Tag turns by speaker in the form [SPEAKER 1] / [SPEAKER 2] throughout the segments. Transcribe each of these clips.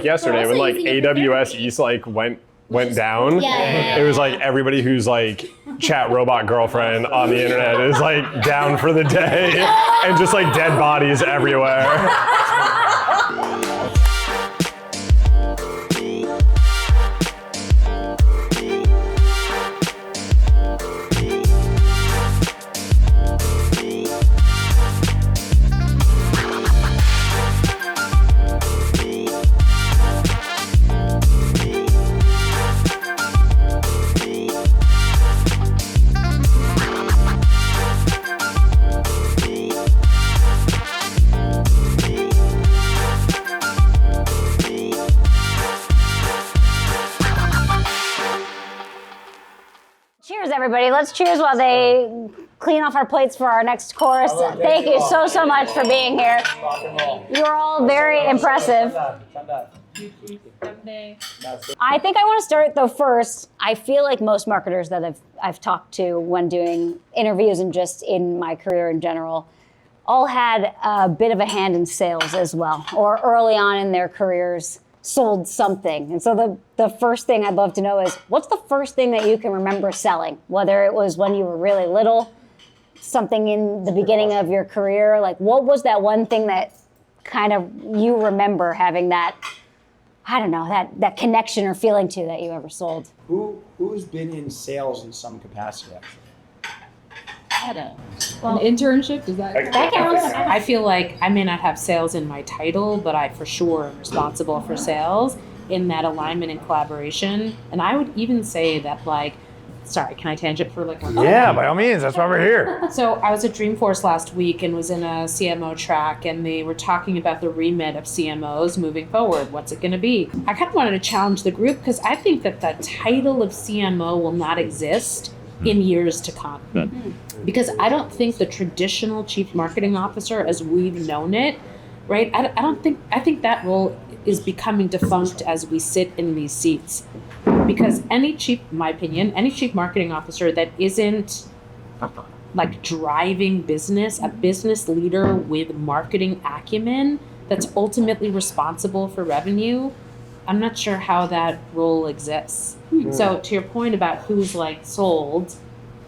[SPEAKER 1] Yesterday when like AWS East like went down, it was like everybody who's like chat robot girlfriend on the internet is like down for the day and just like dead bodies everywhere.
[SPEAKER 2] Cheers, everybody. Let's cheers while they clean off our plates for our next course. Thank you so much for being here. You're all very impressive. I think I want to start though first. I feel like most marketers that I've talked to when doing interviews and just in my career in general all had a bit of a hand in sales as well, or early on in their careers sold something. And so the first thing I'd love to know is, what's the first thing that you can remember selling? Whether it was when you were really little, something in the beginning of your career, like what was that one thing that kind of you remember having that, I don't know, that connection or feeling to that you ever sold?
[SPEAKER 3] Who's been in sales in some capacity actually?
[SPEAKER 4] An internship, does that
[SPEAKER 2] counts?
[SPEAKER 4] I feel like I may not have sales in my title, but I for sure am responsible for sales in that alignment and collaboration. And I would even say that sorry, can I tangent for like 1 minute?
[SPEAKER 1] Yeah, by all means, that's why we're here.
[SPEAKER 4] So I was at Dreamforce last week and was in a CMO track, and they were talking about the remit of CMOs moving forward. What's it going to be? I kind of wanted to challenge the group because I think that the title of CMO will not exist in years to come. Because I don't think the traditional chief marketing officer as we've known it, right? I think that role is becoming defunct as we sit in these seats. Because in my opinion, any chief marketing officer that isn't like driving business, a business leader with marketing acumen that's ultimately responsible for revenue, I'm not sure how that role exists. So to your point about who's like sold,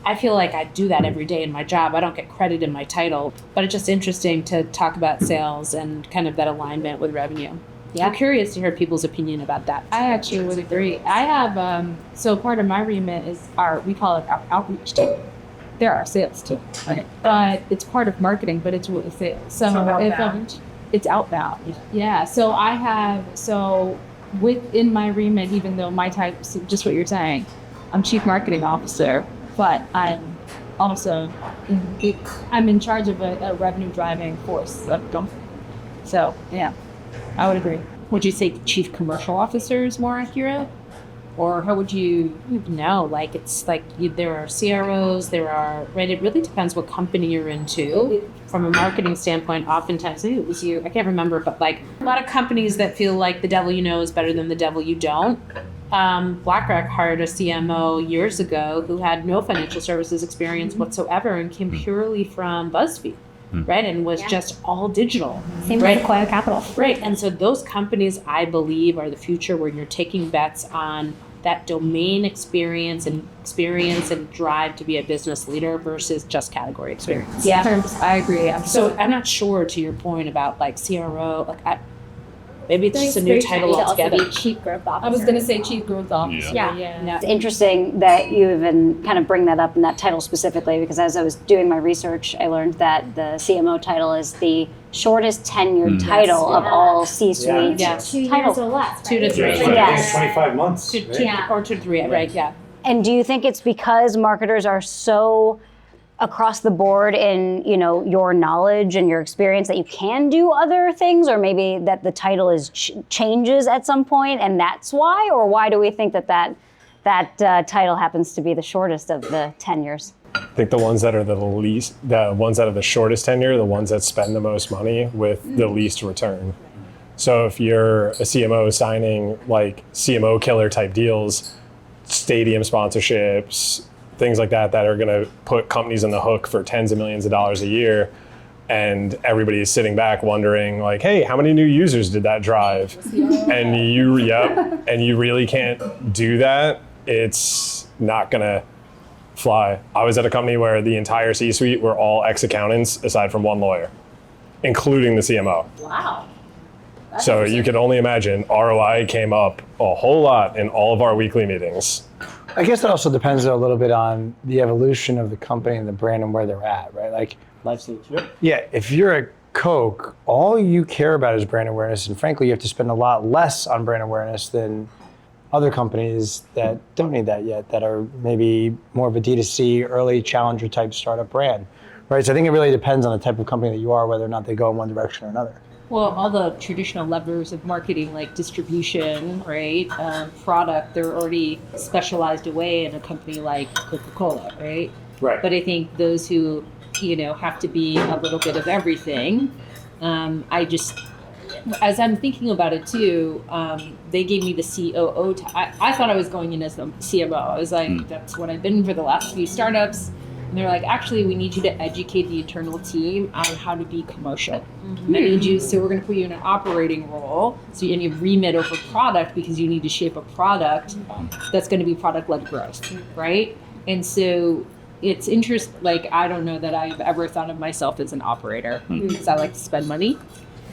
[SPEAKER 4] I feel like I do that every day in my job. I don't get credit in my title, but it's just interesting to talk about sales and kind of that alignment with revenue. Yeah. I'm curious to hear people's opinion about that.
[SPEAKER 5] I actually would agree. I have, so part of my remit is we call it our outreach team. There are sales too, but it's part of marketing, but it's really sales. So outbound. It's outbound. Yeah. So within my remit, even though my type, just what you're saying, I'm chief marketing officer, but I'm also, I'm in charge of a revenue driving force of the company. So yeah, I would agree.
[SPEAKER 4] Would you say chief commercial officer is more accurate? Or how would you know? Like it's like there are CROs, right? It really depends what company you're into. From a marketing standpoint, oftentimes, it was you, I can't remember, but like a lot of companies that feel like the devil you know is better than the devil you don't. BlackRock hired a CMO years ago who had no financial services experience whatsoever and came purely from BuzzFeed. Right, and was just all digital.
[SPEAKER 2] Same with Acquire Capital.
[SPEAKER 4] Right, and so those companies, I believe, are the future where you're taking bets on that domain experience and drive to be a business leader versus just category experience.
[SPEAKER 5] Yeah, I agree.
[SPEAKER 4] So I'm not sure to your point about like CRO, maybe it's just a new title altogether.
[SPEAKER 2] Also be chief growth officer.
[SPEAKER 5] I was going to say chief growth officer.
[SPEAKER 2] Yeah. It's interesting that you even kind of bring that up in that title specifically, because as I was doing my research, I learned that the CMO title is the shortest tenured title of all C-suite titles.
[SPEAKER 6] 2 years or less.
[SPEAKER 4] 2 to 3.
[SPEAKER 2] Yes.
[SPEAKER 3] 25 months.
[SPEAKER 4] 2 to 3, right? Yeah.
[SPEAKER 2] And do you think it's because marketers are so across the board in, your knowledge and your experience that you can do other things, or maybe that the title is changes at some point and that's why? Or why do we think that title happens to be the shortest of the tenures?
[SPEAKER 1] I think the ones that are the ones that have the shortest tenure, the ones that spend the most money with the least return. So if you're a CMO signing like CMO killer type deals, stadium sponsorships, things like that are going to put companies on the hook for tens of millions of dollars a year, and everybody is sitting back wondering like, hey, how many new users did that drive? And you really can't do that. It's not gonna fly. I was at a company where the entire C-suite were all ex-accountants aside from one lawyer, including the CMO.
[SPEAKER 2] Wow.
[SPEAKER 1] So you can only imagine ROI came up a whole lot in all of our weekly meetings.
[SPEAKER 6] I guess it also depends a little bit on the evolution of the company and the brand and where they're at, right? Like,
[SPEAKER 3] Life stage. Yep.
[SPEAKER 6] yeah, if you're a Coke, all you care about is brand awareness, and frankly, you have to spend a lot less on brand awareness than other companies that don't need that yet, that are maybe more of a D2C, early challenger type startup brand, right? So I think it really depends on the type of company that you are, whether or not they go in one direction or another.
[SPEAKER 5] Well, all the traditional levers of marketing, like distribution, right, product, they're already specialized away in a company like Coca-Cola, right?
[SPEAKER 3] Right.
[SPEAKER 5] But I think those who, have to be a little bit of everything, as I'm thinking about it too, they gave me the COO. I thought I was going in as the CMO. I was like, that's what I've been for the last few startups. And they're like, actually, we need you to educate the internal team on how to be commercial. Mm-hmm. I need you, so we're going to put you in an operating role. So you need remit over product because you need to shape a product that's going to be product-led growth, right? And so it's interesting. Like, I don't know that I've ever thought of myself as an operator because I like to spend money.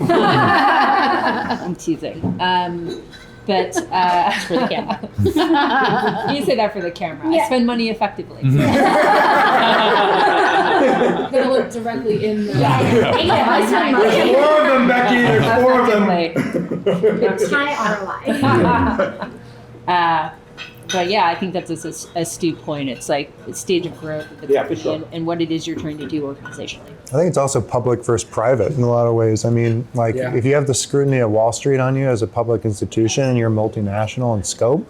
[SPEAKER 5] I'm teasing. But
[SPEAKER 2] For the camera.
[SPEAKER 5] you say that for the camera. I spend money effectively.
[SPEAKER 4] Gonna look directly in the
[SPEAKER 2] I spend money.
[SPEAKER 3] Four of them, Becky. There's four of them.
[SPEAKER 2] It's high ROI.
[SPEAKER 5] But yeah, I think that's a astute point. It's like the stage of growth of the
[SPEAKER 3] Yeah, for
[SPEAKER 5] company
[SPEAKER 3] sure.
[SPEAKER 5] and what it is you're trying to do organizationally.
[SPEAKER 7] I think it's also public versus private in a lot of ways. I mean, like if you have the scrutiny of Wall Street on you as a public institution and you're multinational in scope,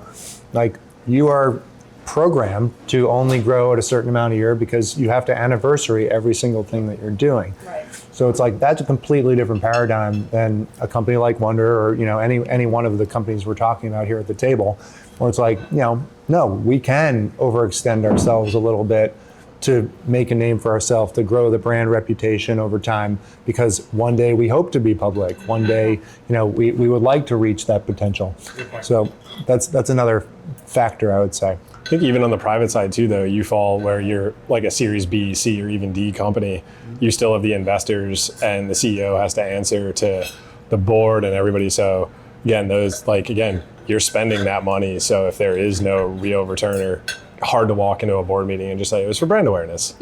[SPEAKER 7] like you are programmed to only grow at a certain amount a year because you have to anniversary every single thing that you're doing. Right. So it's like that's a completely different paradigm than a company like Wonder or any one of the companies we're talking about here at the table, where it's like no, we can overextend ourselves a little bit to make a name for ourselves, to grow the brand reputation over time, because one day we hope to be public. One day, we would like to reach that potential. So that's another factor, I would say.
[SPEAKER 1] I think even on the private side too, though, you fall where you're like a Series B, C, or even D company. You still have the investors, and the CEO has to answer to the board and everybody. So again, you're spending that money. So if there is no real return, or hard to walk into a board meeting and just say it was for brand awareness.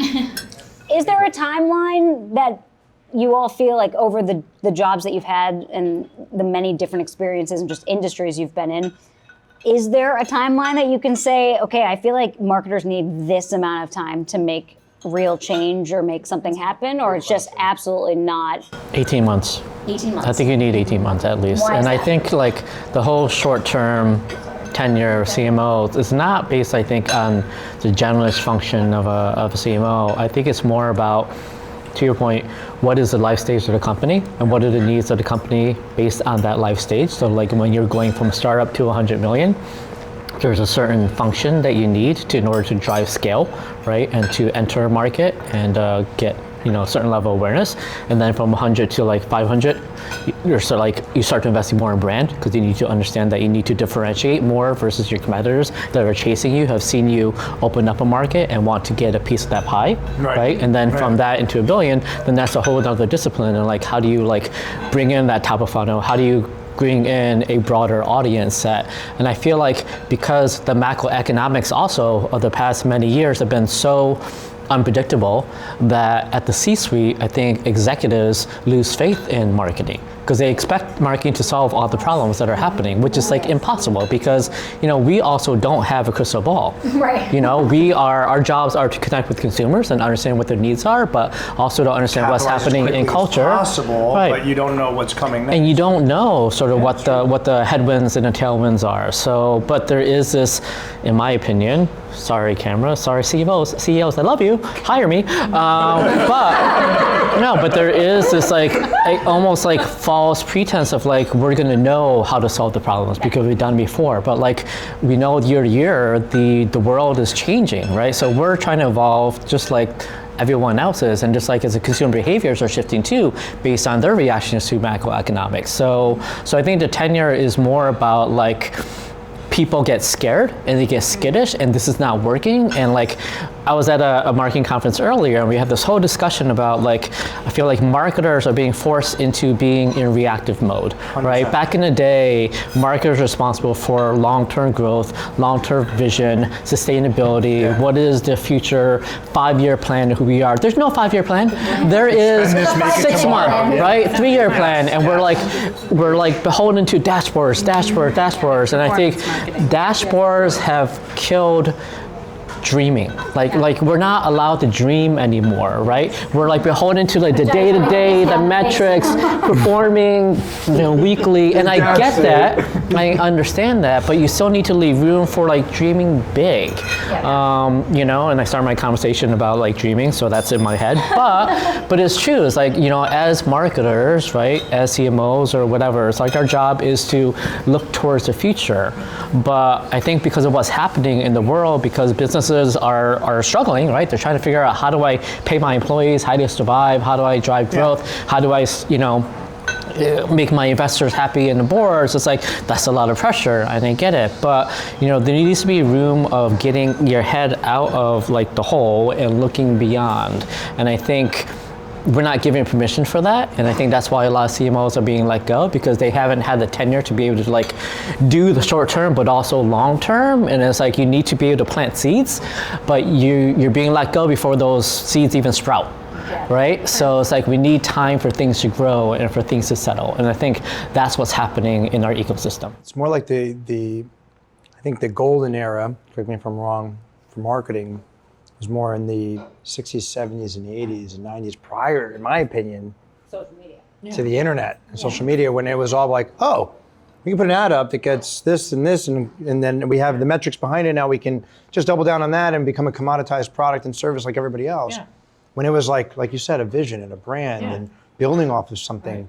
[SPEAKER 2] Is there a timeline that you all feel like over the jobs that you've had and the many different experiences and just industries you've been in, is there a timeline that you can say, okay, I feel like marketers need this amount of time to make real change or make something happen, or it's just absolutely not?
[SPEAKER 8] 18 months.
[SPEAKER 2] 18 months.
[SPEAKER 8] I think you need 18 months at least.
[SPEAKER 2] Why is
[SPEAKER 8] And I
[SPEAKER 2] that?
[SPEAKER 8] think like the whole short-term tenure of CMO is not based, I think, on the generalist function of a CMO. I think it's more about, to your point, what is the life stage of the company and what are the needs of the company based on that life stage. So like when you're going from startup to 100 million, there's a certain function that you need in order to drive scale, right? And to enter a market and get a certain level of awareness. And then from 100 to like 500, you start to invest more in brand, because you need to understand that you need to differentiate more versus your competitors that are chasing you, have seen you open up a market and want to get a piece of that pie, right? And then from that into $1 billion, then that's a whole other discipline. And like, how do you like bring in that top of funnel? How do you bring in a broader audience set? And I feel like because the macroeconomics also of the past many years have been so unpredictable, that at the C-suite, I think executives lose faith in marketing because they expect marketing to solve all the problems that are happening, which is like impossible because, we also don't have a crystal ball.
[SPEAKER 2] Right.
[SPEAKER 8] Our jobs are to connect with consumers and understand what their needs are, but also to understand what's happening in culture.
[SPEAKER 3] Possible,
[SPEAKER 8] right.
[SPEAKER 3] But you don't know what's coming next.
[SPEAKER 8] And you don't know sort of what the headwinds and the tailwinds are. So, but there is this, in my opinion, sorry camera, sorry CEOs, I love you, hire me. But there is this like almost like false pretense of like, we're gonna know how to solve the problems because we've done before. But like, we know year to year, the world is changing, right? So we're trying to evolve just like everyone else is, and just like as the consumer behaviors are shifting too, based on their reactions to macroeconomics. So I think the tenure is more about like people get scared and they get skittish and this is not working. And like I was at a marketing conference earlier and we had this whole discussion about like, I feel like marketers are being forced into being in reactive mode, 100%. Right? Back in the day, marketers are responsible for long-term growth, long-term vision, sustainability, what is the future 5-year plan of who we are. There's no 5-year plan. There is 6 month, right? 3-year plan. And we're like beholden to dashboards. And I think dashboards have killed dreaming. Like we're not allowed to dream anymore, right? We're like beholden to like the day-to-day, the metrics, performing, weekly. And I get that, I understand that, but you still need to leave room for like dreaming big. And I started my conversation about like dreaming, so that's in my head. But it's true. It's like, as marketers, right, as CMOs or whatever, it's like our job is to look towards the future. But I think because of what's happening in the world, because businesses are struggling, right? They're trying to figure out, how do I pay my employees? How do I survive? How do I drive growth? How do I, make my investors happy in the boards? It's like, that's a lot of pressure, and I get it. But, there needs to be room of getting your head out of like the hole and looking beyond. And I think we're not giving permission for that, and I think that's why a lot of CMOs are being let go, because they haven't had the tenure to be able to like do the short term but also long term. And it's like, you need to be able to plant seeds, but you're being let go before those seeds even sprout, right? So it's like, we need time for things to grow and for things to settle, and I think that's what's happening in our ecosystem.
[SPEAKER 6] It's more like I think the golden era, correct me if I'm wrong, for marketing was more in the 60s, 70s, and 80s and 90s, prior, in my opinion, social media, to the internet and social media, when it was all like, oh, we can put an ad up that gets this and this, and then we have the metrics behind it. Now we can just double down on that and become a commoditized product and service like everybody else. Yeah. When it was like you said, a vision and a brand and building off of something.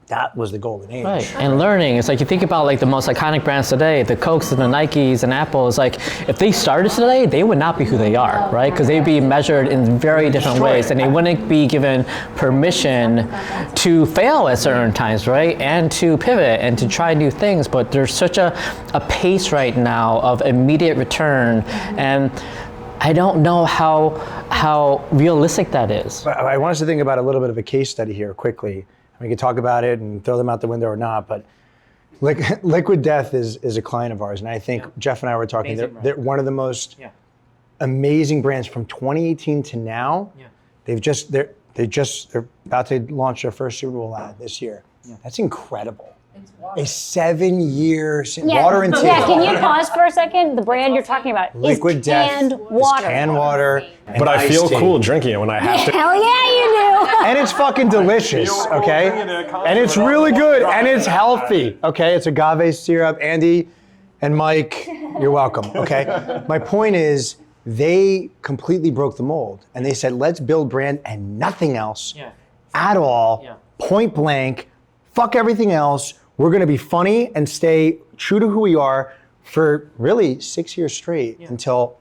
[SPEAKER 6] That was the golden age.
[SPEAKER 8] Right, and learning. It's like, you think about like the most iconic brands today, the Cokes and the Nikes and Apples, like if they started today, they would not be who they are, right? Because they'd be measured in very different ways, and they wouldn't be given permission to fail at certain times, right? And to pivot and to try new things. But there's such a pace right now of immediate return, and I don't know how realistic that is.
[SPEAKER 6] But I want us to think about a little bit of a case study here quickly. We can talk about it and throw them out the window or not, but Liquid Death is a client of ours, and I think Jeff and I were talking. They're one of the most amazing brands from 2018 to now. They're about to launch their first Super Bowl ad this year. That's incredible. A 7-year water and
[SPEAKER 2] Yeah, can you pause for a second? The brand you're talking about
[SPEAKER 6] Liquid
[SPEAKER 2] is canned
[SPEAKER 6] Death,
[SPEAKER 2] water.
[SPEAKER 6] Canned water.
[SPEAKER 1] But I feel cool drinking it when I have to.
[SPEAKER 2] Hell yeah, you do.
[SPEAKER 6] And it's fucking delicious, okay? And it's really good, and it's healthy, okay? It's agave syrup. Andy and Mike, you're welcome, okay? My point is, they completely broke the mold, and they said, let's build brand and nothing else at all, point blank, fuck everything else. We're gonna be funny and stay true to who we are for really 6 years straight until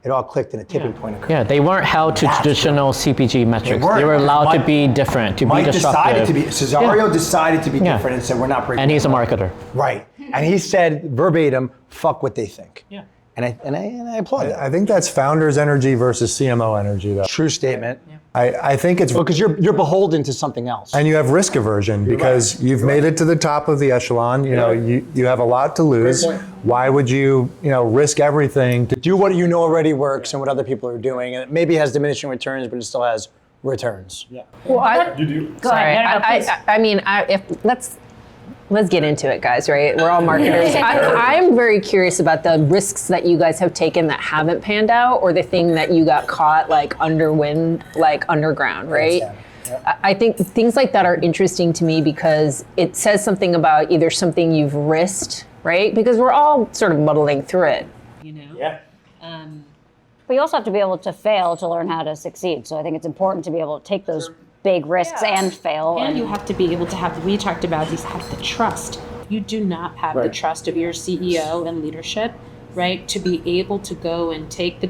[SPEAKER 6] it all clicked and a tipping point occurred.
[SPEAKER 8] Yeah, they weren't held to traditional CPG metrics. They were allowed to be different, to be disruptive.
[SPEAKER 6] Cesario decided to be different and said, we're not breaking.
[SPEAKER 8] And he's a marketer.
[SPEAKER 6] Right, and he said verbatim, fuck what they think. Yeah. And I applaud that.
[SPEAKER 7] I think that's founder's energy versus CMO energy, though.
[SPEAKER 6] True statement.
[SPEAKER 7] I think it's
[SPEAKER 6] because you're beholden to something else,
[SPEAKER 7] and you have risk aversion because you've made it to the top of the echelon. You have a lot to lose. Why would you risk everything to
[SPEAKER 6] do what you know already works and what other people are doing, and it maybe has diminishing returns, but it still has returns. Yeah.
[SPEAKER 9] Well,
[SPEAKER 1] You do.
[SPEAKER 2] Go ahead.
[SPEAKER 9] I mean, let's get into it, guys, right? We're all marketers. I'm very curious about the risks that you guys have taken that haven't panned out, or the thing that you got caught like underwind, like underground, right? I think things like that are interesting to me because it says something about either something you've risked, right? Because we're all sort of muddling through it,
[SPEAKER 3] Yeah.
[SPEAKER 2] But you also have to be able to fail to learn how to succeed. So I think it's important to be able to take those big risks and fail.
[SPEAKER 4] And you have to be able to have, we talked about these, have the trust. You do not have the trust of your CEO and leadership, right? To be able to go and take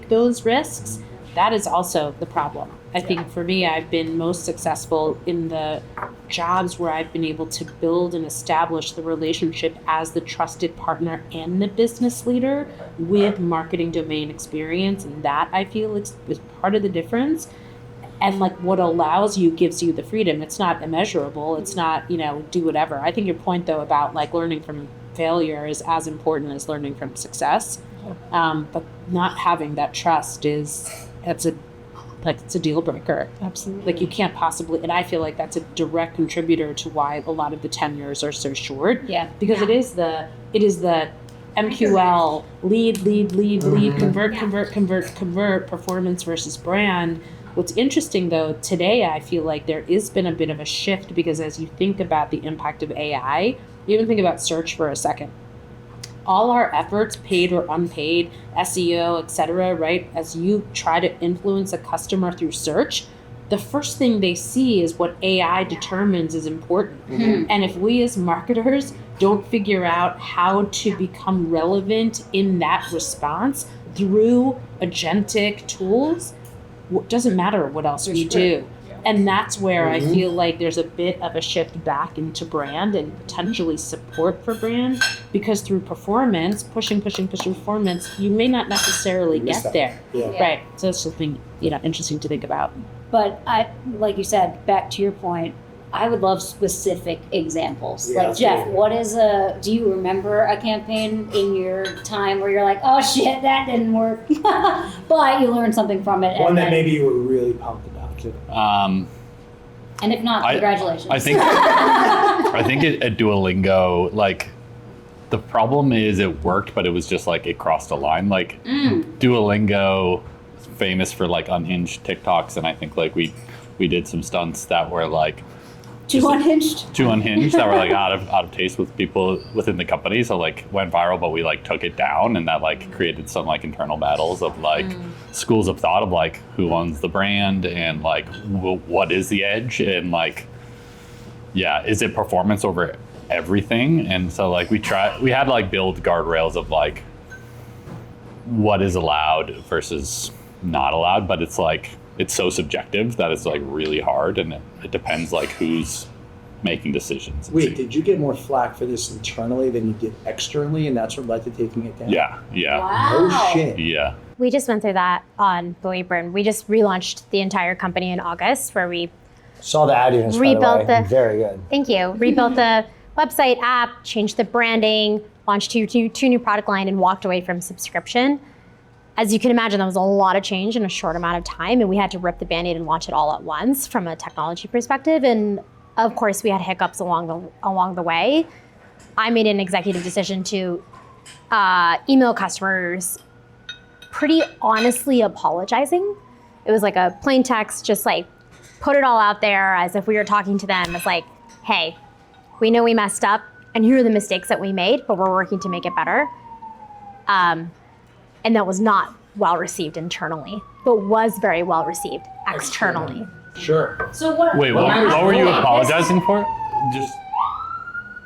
[SPEAKER 4] those risks that is also the problem. I think for me, I've been most successful in the jobs where I've been able to build and establish the relationship as the trusted partner and the business leader with marketing domain experience. And that I feel is part of the difference. And like what allows you gives you the freedom. It's not immeasurable. It's not, do whatever. I think your point though about like learning from failure is as important as learning from success. But not having that trust it's a deal breaker.
[SPEAKER 5] Absolutely.
[SPEAKER 4] Like you can't possibly, and I feel like that's a direct contributor to why a lot of the tenures are so short.
[SPEAKER 2] Yeah.
[SPEAKER 4] Because it is the MQL, lead, convert, performance versus brand. What's interesting though, today I feel like there has been a bit of a shift because as you think about the impact of AI, you even think about search for a second. All our efforts, paid or unpaid, SEO, et cetera, right? As you try to influence a customer through search, the first thing they see is what AI determines is important. Mm-hmm. And if we as marketers don't figure out how to become relevant in that response through agentic tools, it doesn't matter what else we do. And that's where I feel like there's a bit of a shift back into brand and potentially support for brand, because through performance, pushing performance, you may not necessarily get there.
[SPEAKER 3] Yeah.
[SPEAKER 4] Right. So it's something, interesting to think about.
[SPEAKER 2] But like you said, back to your point, I would love specific examples.
[SPEAKER 3] Yeah,
[SPEAKER 2] like Jeff,
[SPEAKER 3] absolutely.
[SPEAKER 2] do you remember a campaign in your time where you're like, oh shit, that didn't work, but you learned something from it?
[SPEAKER 3] One that maybe you were really pumped about too.
[SPEAKER 2] And if not, congratulations.
[SPEAKER 10] I think at Duolingo, like the problem is it worked, but it was just like it crossed a line. Like Duolingo is famous for like unhinged TikToks, and I think like we did some stunts that were like
[SPEAKER 2] Too unhinged
[SPEAKER 10] that were like out of taste with people within the company, so like went viral, but we like took it down, and that like created some like internal battles of like schools of thought of like who owns the brand and like what is the edge, and like is it performance over everything? And so like we had to like build guardrails of like what is allowed versus not allowed, but it's like it's so subjective that it's like really hard, and it depends like who's making decisions.
[SPEAKER 3] Wait, did you get more flack for this internally than you did externally, and that's what led to taking it down?
[SPEAKER 10] Yeah.
[SPEAKER 2] Wow.
[SPEAKER 3] No shit.
[SPEAKER 10] Yeah.
[SPEAKER 11] We just went through that on Apron. We just relaunched the entire company in August, where we
[SPEAKER 6] Saw the ad units,
[SPEAKER 11] rebuilt
[SPEAKER 6] by the way. Very good.
[SPEAKER 11] Thank you. Rebuilt the website, app, changed the branding, launched two new product line, and walked away from subscription. As you can imagine, that was a lot of change in a short amount of time, and we had to rip the Band-Aid and launch it all at once from a technology perspective. And of course, we had hiccups along the way. I made an executive decision to email customers pretty honestly apologizing. It was like a plain text, just like put it all out there as if we were talking to them. It's like, hey, we know we messed up, and here are the mistakes that we made, but we're working to make it better. And that was not well received internally, but was very well received externally.
[SPEAKER 3] Sure.
[SPEAKER 2] So what?
[SPEAKER 10] Wait, what were you apologizing for? Just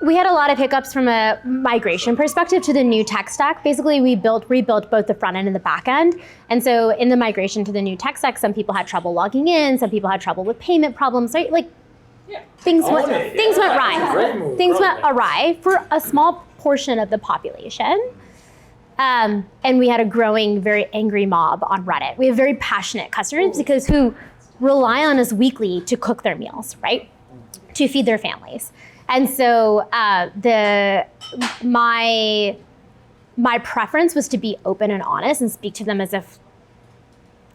[SPEAKER 11] We had a lot of hiccups from a migration perspective to the new tech stack. Basically, we rebuilt both the front end and the back end. And so in the migration to the new tech stack, some people had trouble logging in, some people had trouble with payment problems, right? Like things went awry. Things went awry for a small portion of the population. And we had a growing, very angry mob on Reddit. We have very passionate customers who rely on us weekly to cook their meals, right? To feed their families. And so my preference was to be open and honest and speak to them as if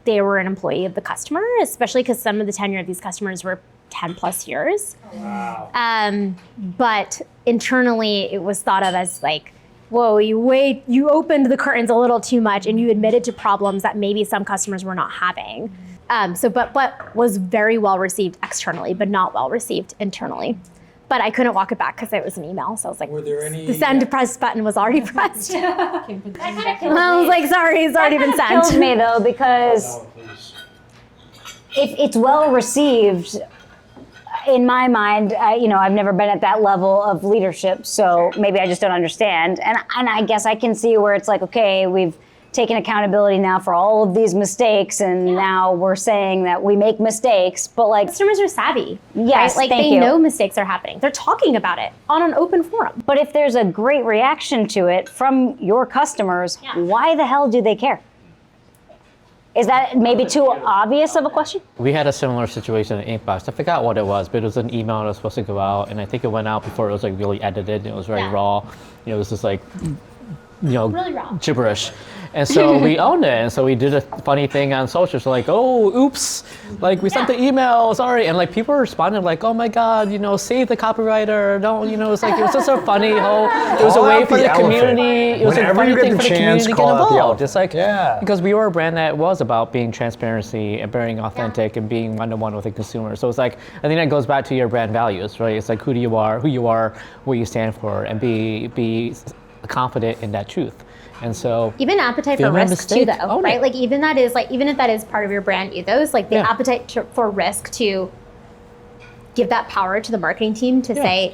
[SPEAKER 11] they were an employee of the customer, especially because some of the tenure of these customers were 10 plus years. Wow. But internally, it was thought of as like, whoa, you opened the curtains a little too much and you admitted to problems that maybe some customers were not having. But was very well received externally, but not well received internally. But I couldn't walk it back because it was an email. So I was like, the send press button was already pressed. I was like, sorry, it's already been sent.
[SPEAKER 2] Kills me though, because if it's well received, in my mind, I've never been at that level of leadership, so maybe I just don't understand. And I guess I can see where it's like, okay, we've taking accountability now for all of these mistakes, and now we're saying that we make mistakes, but like
[SPEAKER 11] Customers are savvy.
[SPEAKER 2] Yes,
[SPEAKER 11] right? Like
[SPEAKER 2] thank
[SPEAKER 11] they
[SPEAKER 2] you.
[SPEAKER 11] know mistakes are happening. They're talking about it on an open forum.
[SPEAKER 2] but if there's a great reaction to it from your customers, why the hell do they care? Is that maybe too obvious of a question?
[SPEAKER 8] We had a similar situation in Inkbox. I forgot what it was, but it was an email that was supposed to go out, and I think it went out before it was like really edited. It was very raw. It was just like,
[SPEAKER 11] Really raw.
[SPEAKER 8] gibberish. And so we owned it, and so we did a funny thing on social. So like, oh, oops, like we sent the email, sorry, and like people responded like, oh my God, save the copywriter. Don't, it's like it was just a funny whole. It was a way for the community. It was a funny thing for the community to get involved. It's like because we were a brand that was about being transparency and being authentic and being one-to-one with the consumer. So it's like I think that goes back to your brand values, right? It's like who you are, what you stand for, and be confident in that truth. And so
[SPEAKER 11] Even appetite for risk too, though, right? Like even if that is part of your brand ethos, like the appetite for risk to give that power to the marketing team to say,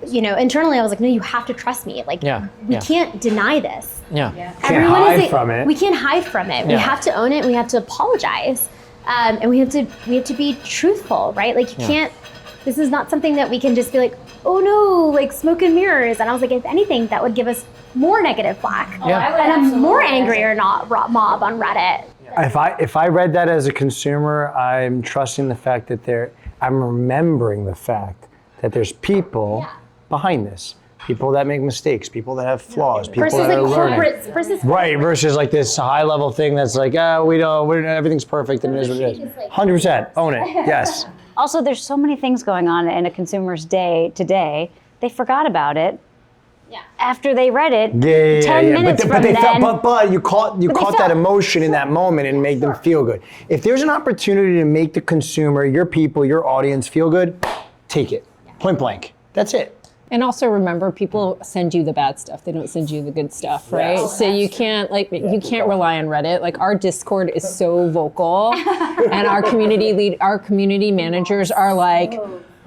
[SPEAKER 11] internally I was like, no, you have to trust me. Like we can't deny this. Everyone
[SPEAKER 6] hide from it.
[SPEAKER 11] We can't hide from it. We have to own it. We have to apologize, and we have to be truthful, right? Like you can't. This is not something that we can just be like, oh no, like smoke and mirrors. And I was like, if anything, that would give us more negative flack and a more angrier mob on Reddit.
[SPEAKER 6] If I read that as a consumer, I'm trusting the fact that I'm remembering the fact that there's people behind this. People that make mistakes, people that have flaws, people
[SPEAKER 11] Versus
[SPEAKER 6] that
[SPEAKER 11] like
[SPEAKER 6] are learning.
[SPEAKER 11] versus
[SPEAKER 6] like this high level thing that's like, everything's perfect and it is what it is. 100%, own it, yes.
[SPEAKER 2] Also, there's so many things going on in a consumer's day today. They forgot about it. After they read it, 10 minutes from then.
[SPEAKER 6] But you caught that emotion in that moment and made them feel good. If there's an opportunity to make the consumer, your people, your audience feel good, take it. Point blank. That's it.
[SPEAKER 9] And also remember, people send you the bad stuff. They don't send you the good stuff, right? So you can't rely on Reddit. Like our Discord is so vocal, and our community managers are like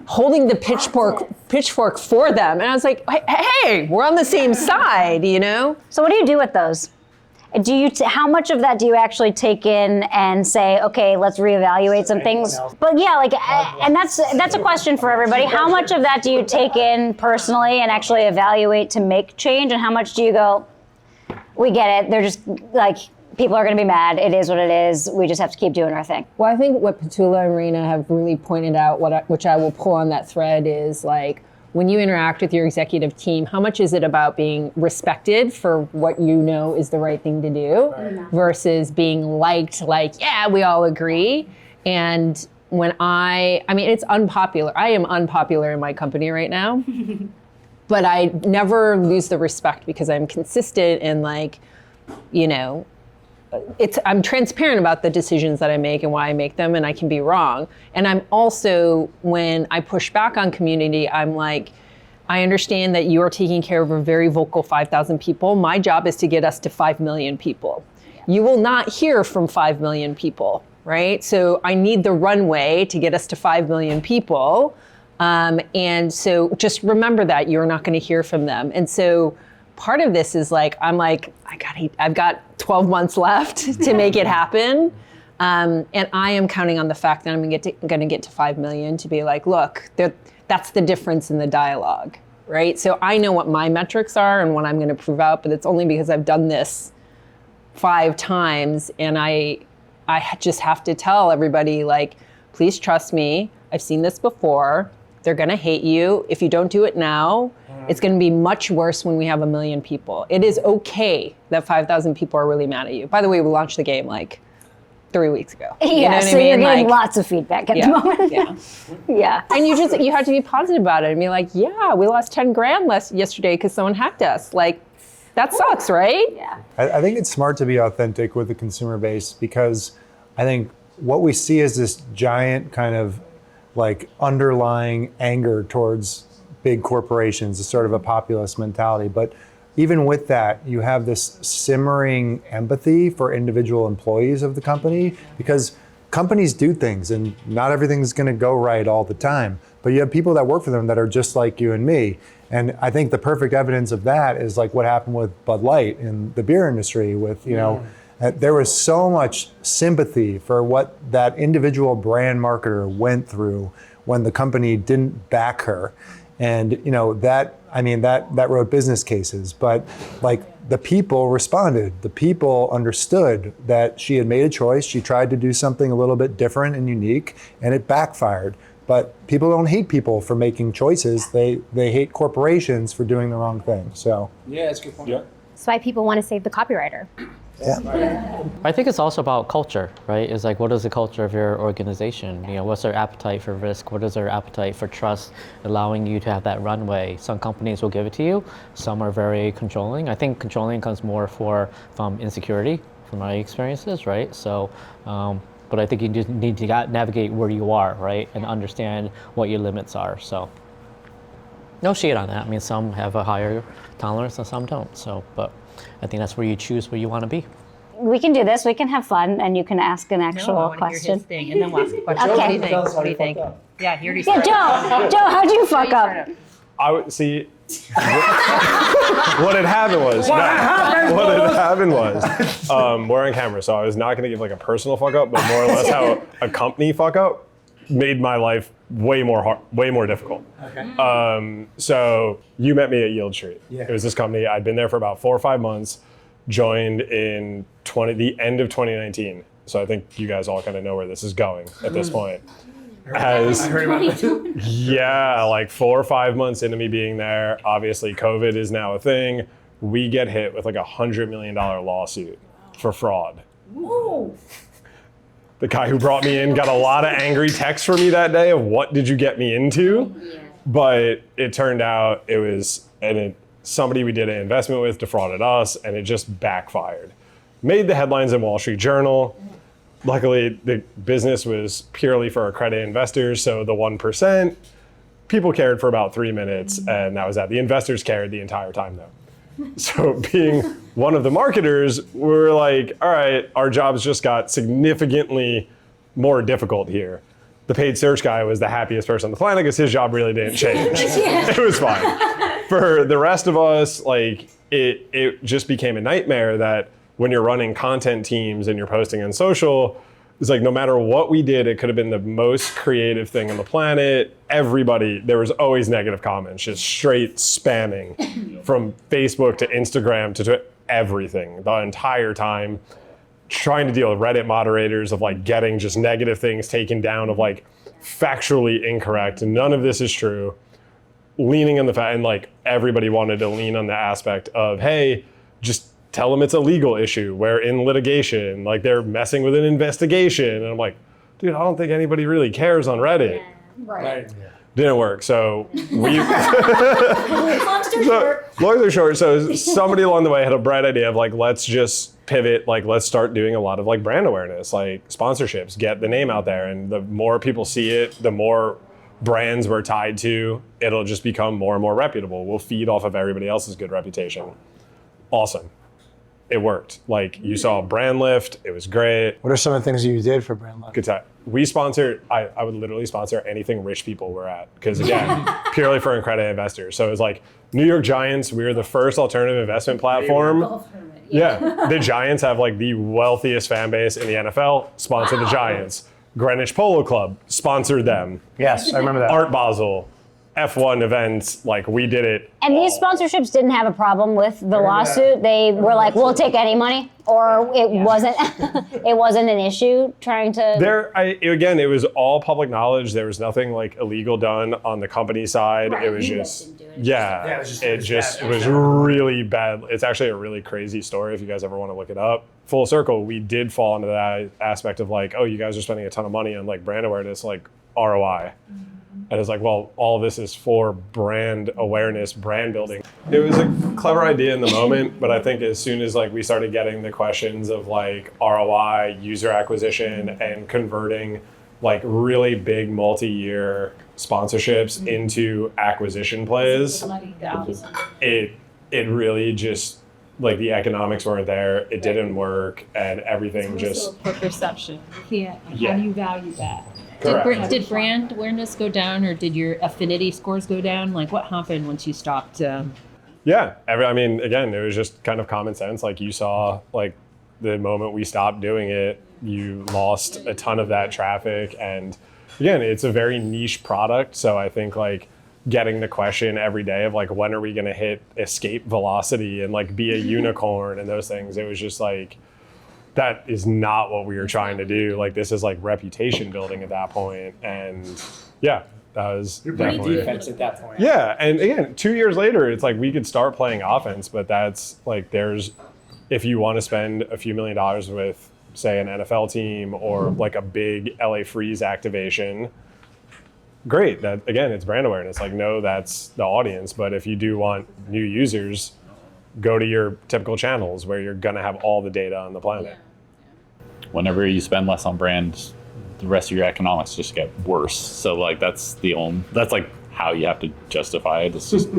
[SPEAKER 9] holding the pitchfork for them. And I was like, hey, we're on the same side,
[SPEAKER 2] So what do you do with those? How much of that do you actually take in and say, okay, let's reevaluate some things? But and that's a question for everybody. How much of that do you take in personally and actually evaluate to make change? And how much do you go, we get it, they're just like, people are gonna be mad, it is what it is, we just have to keep doing our thing?
[SPEAKER 9] Well, I think what Petula and Rena have really pointed out, which I will pull on that thread, is like, when you interact with your executive team, how much is it about being respected for what is the right thing to do versus being liked, like, yeah, we all agree. And when it's unpopular. I am unpopular in my company right now, but I never lose the respect because I'm consistent and I'm transparent about the decisions that I make and why I make them, and I can be wrong. And I'm also, when I push back on community, I'm like, I understand that you are taking care of a very vocal 5,000 people. My job is to get us to 5 million people. You will not hear from 5 million people, right? So I need the runway to get us to 5 million people. And so just remember that you're not going to hear from them. And so part of this is like, I've got 12 months left to make it happen. And I am counting on the fact that I'm going to get to 5 million to be like, look, that's the difference in the dialogue, right? So I know what my metrics are and what I'm going to prove out, but it's only because I've done this 5 times, and I just have to tell everybody, like, please trust me. I've seen this before. They're going to hate you. If you don't do it now, it's going to be much worse when we have 1 million people. It is okay that 5,000 people are really mad at you. By the way, we launched the game like 3 weeks ago.
[SPEAKER 2] You're getting lots of feedback at the moment. Yeah.
[SPEAKER 9] And you have to be positive about it and be like, yeah, we lost 10 grand yesterday because someone hacked us. Like, that sucks, right?
[SPEAKER 2] Yeah.
[SPEAKER 7] I think it's smart to be authentic with the consumer base, because I think what we see is this giant kind of like underlying anger towards big corporations, is sort of a populist mentality. But even with that, you have this simmering empathy for individual employees of the company, because companies do things and not everything's going to go right all the time. but you have people that work for them that are just like you and me. And I think the perfect evidence of that is like what happened with Bud Light in the beer industry with, there was so much sympathy for what that individual brand marketer went through when the company didn't back her. And that wrote business cases, but like the people responded. The people understood that she had made a choice. She tried to do something a little bit different and unique, and it backfired. But people don't hate people for making choices. They hate corporations for doing the wrong thing. So
[SPEAKER 3] Yeah, that's a good point.
[SPEAKER 1] Yeah.
[SPEAKER 11] That's why people want to save the copywriter.
[SPEAKER 8] I think it's also about culture, right? It's like, what is the culture of your organization? What's their appetite for risk? What is their appetite for trust, allowing you to have that runway? Some companies will give it to you. Some are very controlling. I think controlling comes more from insecurity, from my experiences, right? So, but I think you just need to navigate where you are, right? And understand what your limits are. So, no shade on that. I mean, some have a higher tolerance and some don't. So, but I think that's where you choose where you want to be.
[SPEAKER 2] We can do this. We can have fun, and you can ask an actual question.
[SPEAKER 9] thing, and then we'll ask a question.
[SPEAKER 2] Okay.
[SPEAKER 9] What do you think? Yeah, he already
[SPEAKER 2] Yeah,
[SPEAKER 9] started.
[SPEAKER 2] Joe, how'd you fuck up?
[SPEAKER 1] I would see. What had happened was. We're on camera, so I was not going to give like a personal fuck up, but more or less how a company fuck up made my life way more difficult.
[SPEAKER 3] Okay.
[SPEAKER 1] So you met me at Yield Street.
[SPEAKER 3] Yeah.
[SPEAKER 1] It was this company. I'd been there for about 4 or 5 months. Joined in the end of 2019. So I think you guys all kind of know where this is going at this point.
[SPEAKER 3] I heard about that.
[SPEAKER 1] Yeah, like 4 or 5 months into me being there, obviously COVID is now a thing. We get hit with like $100 million lawsuit for fraud.
[SPEAKER 4] Whoa.
[SPEAKER 1] The guy who brought me in got a lot of angry texts from me that day of what did you get me into?
[SPEAKER 4] Yeah.
[SPEAKER 1] But it turned out somebody we did an investment with defrauded us, and it just backfired. Made the headlines in Wall Street Journal. Luckily, the business was purely for accredited investors, so the 1%, people cared for about 3 minutes, and that was that. The investors cared the entire time, though. So being one of the marketers, we're like, all right, our jobs just got significantly more difficult here. The paid search guy was the happiest person on the planet because his job really didn't change. It was fine. For the rest of us, like it just became a nightmare that when you're running content teams and you're posting on social, it's like no matter what we did, it could have been the most creative thing on the planet. There was always negative comments, just straight spamming from Facebook to Instagram to everything the entire time. Trying to deal with Reddit moderators of like getting just negative things taken down of like factually incorrect. None of this is true. Leaning on the fact, and like everybody wanted to lean on the aspect of, hey, just tell them it's a legal issue. We're in litigation. Like they're messing with an investigation. And I'm like, dude, I don't think anybody really cares on Reddit.
[SPEAKER 4] Right.
[SPEAKER 1] Didn't work. So we. Long story short. So somebody along the way had a bright idea of like, let's just pivot. Like, let's start doing a lot of like brand awareness, like sponsorships, get the name out there. And the more people see it, the more brands we're tied to, it'll just become more and more reputable. We'll feed off of everybody else's good reputation. Awesome. It worked. Like you saw brand lift. It was great.
[SPEAKER 6] What are some of the things you did for brand lift?
[SPEAKER 1] Good time. We sponsored, I would literally sponsor anything rich people were at. Because again, purely for accredited investors. So it was like New York Giants, we were the first alternative investment platform. Yeah. The Giants have like the wealthiest fan base in the NFL, sponsor the Giants. Greenwich Polo Club sponsored them.
[SPEAKER 6] Yes, I remember that.
[SPEAKER 1] Art Basel, F1 events, like we did it.
[SPEAKER 2] And these sponsorships didn't have a problem with the lawsuit. They were like, we'll take any money, or it wasn't it wasn't an issue trying to.
[SPEAKER 1] Again, it was all public knowledge. There was nothing like illegal done on the company side.
[SPEAKER 4] Right.
[SPEAKER 1] It was just it was
[SPEAKER 3] bad.
[SPEAKER 1] really bad. It's actually a really crazy story if you guys ever want to look it up. Full circle, we did fall into that aspect of like, oh, you guys are spending a ton of money on like brand awareness, like ROI. And it's like, well, all of this is for brand awareness, brand building. It was a clever idea in the moment, but I think as soon as like we started getting the questions of like ROI, user acquisition, and converting like really big multi-year sponsorships into acquisition plays, it really just like the economics weren't there. It didn't work, and everything just
[SPEAKER 5] For perception. How do you value that?
[SPEAKER 12] Did brand awareness go down, or did your affinity scores go down? Like, what happened once you stopped?
[SPEAKER 1] Yeah, I mean, again, it was just kind of common sense. Like, you saw, like, the moment we stopped doing it, you lost a ton of that traffic. And again, it's a very niche product. So I think, like, getting the question every day of, like, when are we going to hit escape velocity and, like, be a unicorn and those things, it was just like, that is not what we were trying to do. Like, this is like reputation building at that point. And yeah, that was definitely
[SPEAKER 3] defense at that point.
[SPEAKER 1] Yeah, and again, 2 years later, it's like we could start playing offense, but that's like, if you want to spend a few $1 million with, say, an NFL team or like a big LA Freeze activation, great. That, again, it's brand awareness. Like, no, that's the audience. But if you do want new users, go to your typical channels where you're going to have all the data on the planet.
[SPEAKER 10] Whenever you spend less on brands, the rest of your economics just get worse. So like that's like how you have to justify it. It's just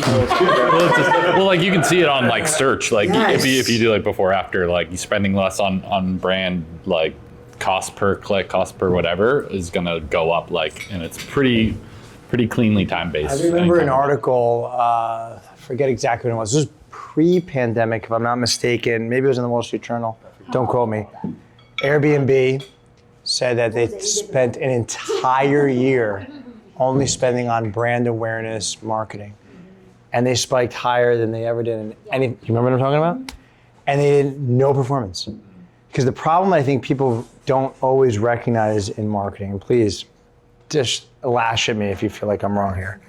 [SPEAKER 10] well, like you can see it on like search. Like if you do like before after, like you spending less on brand, like cost per click, cost per whatever is gonna go up, like, and it's pretty cleanly time based.
[SPEAKER 6] I remember an article, I forget exactly when it was. This was pre-pandemic, if I'm not mistaken. Maybe it was in the Wall Street Journal. Don't quote me. Airbnb said that they spent an entire year only spending on brand awareness marketing. And they spiked higher than they ever did in any, you remember what I'm talking about? And they did no performance. Because the problem I think people don't always recognize in marketing, and please just lash at me if you feel like I'm wrong here,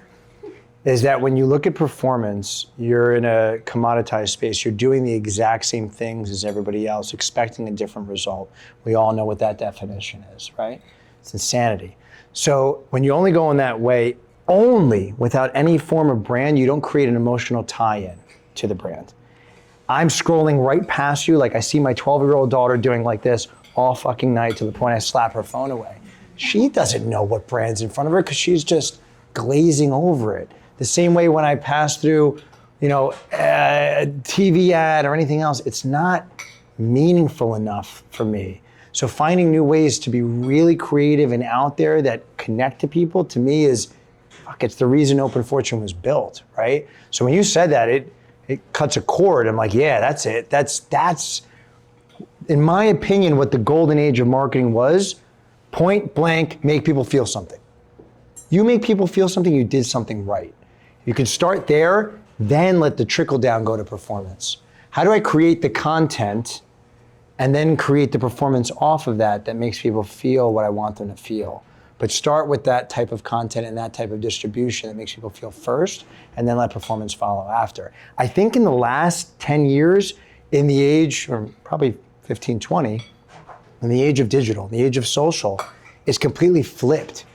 [SPEAKER 6] is that when you look at performance, you're in a commoditized space. You're doing the exact same things as everybody else, expecting a different result. We all know what that definition is, right? It's insanity. So when you only go in that way, only without any form of brand, you don't create an emotional tie-in to the brand. I'm scrolling right past you, like I see my 12-year-old daughter doing like this all fucking night to the point I slap her phone away. She doesn't know what brand's in front of her because she's just glazing over it. The same way when I pass through, a TV ad or anything else, it's not meaningful enough for me. So finding new ways to be really creative and out there that connect to people, to me it's the reason OpenFortune was built, right? So when you said that, it cuts a chord. I'm like, yeah, that's it. That's, in my opinion, what the golden age of marketing was. Point blank, make people feel something. You make people feel something, you did something right. You can start there, then let the trickle down go to performance. How do I create the content and then create the performance off of that makes people feel what I want them to feel? But start with that type of content and that type of distribution that makes people feel first, and then let performance follow after. I think in the last 10 years, in the age, or probably 15, 20, in the age of digital, in the age of social, it's completely flipped.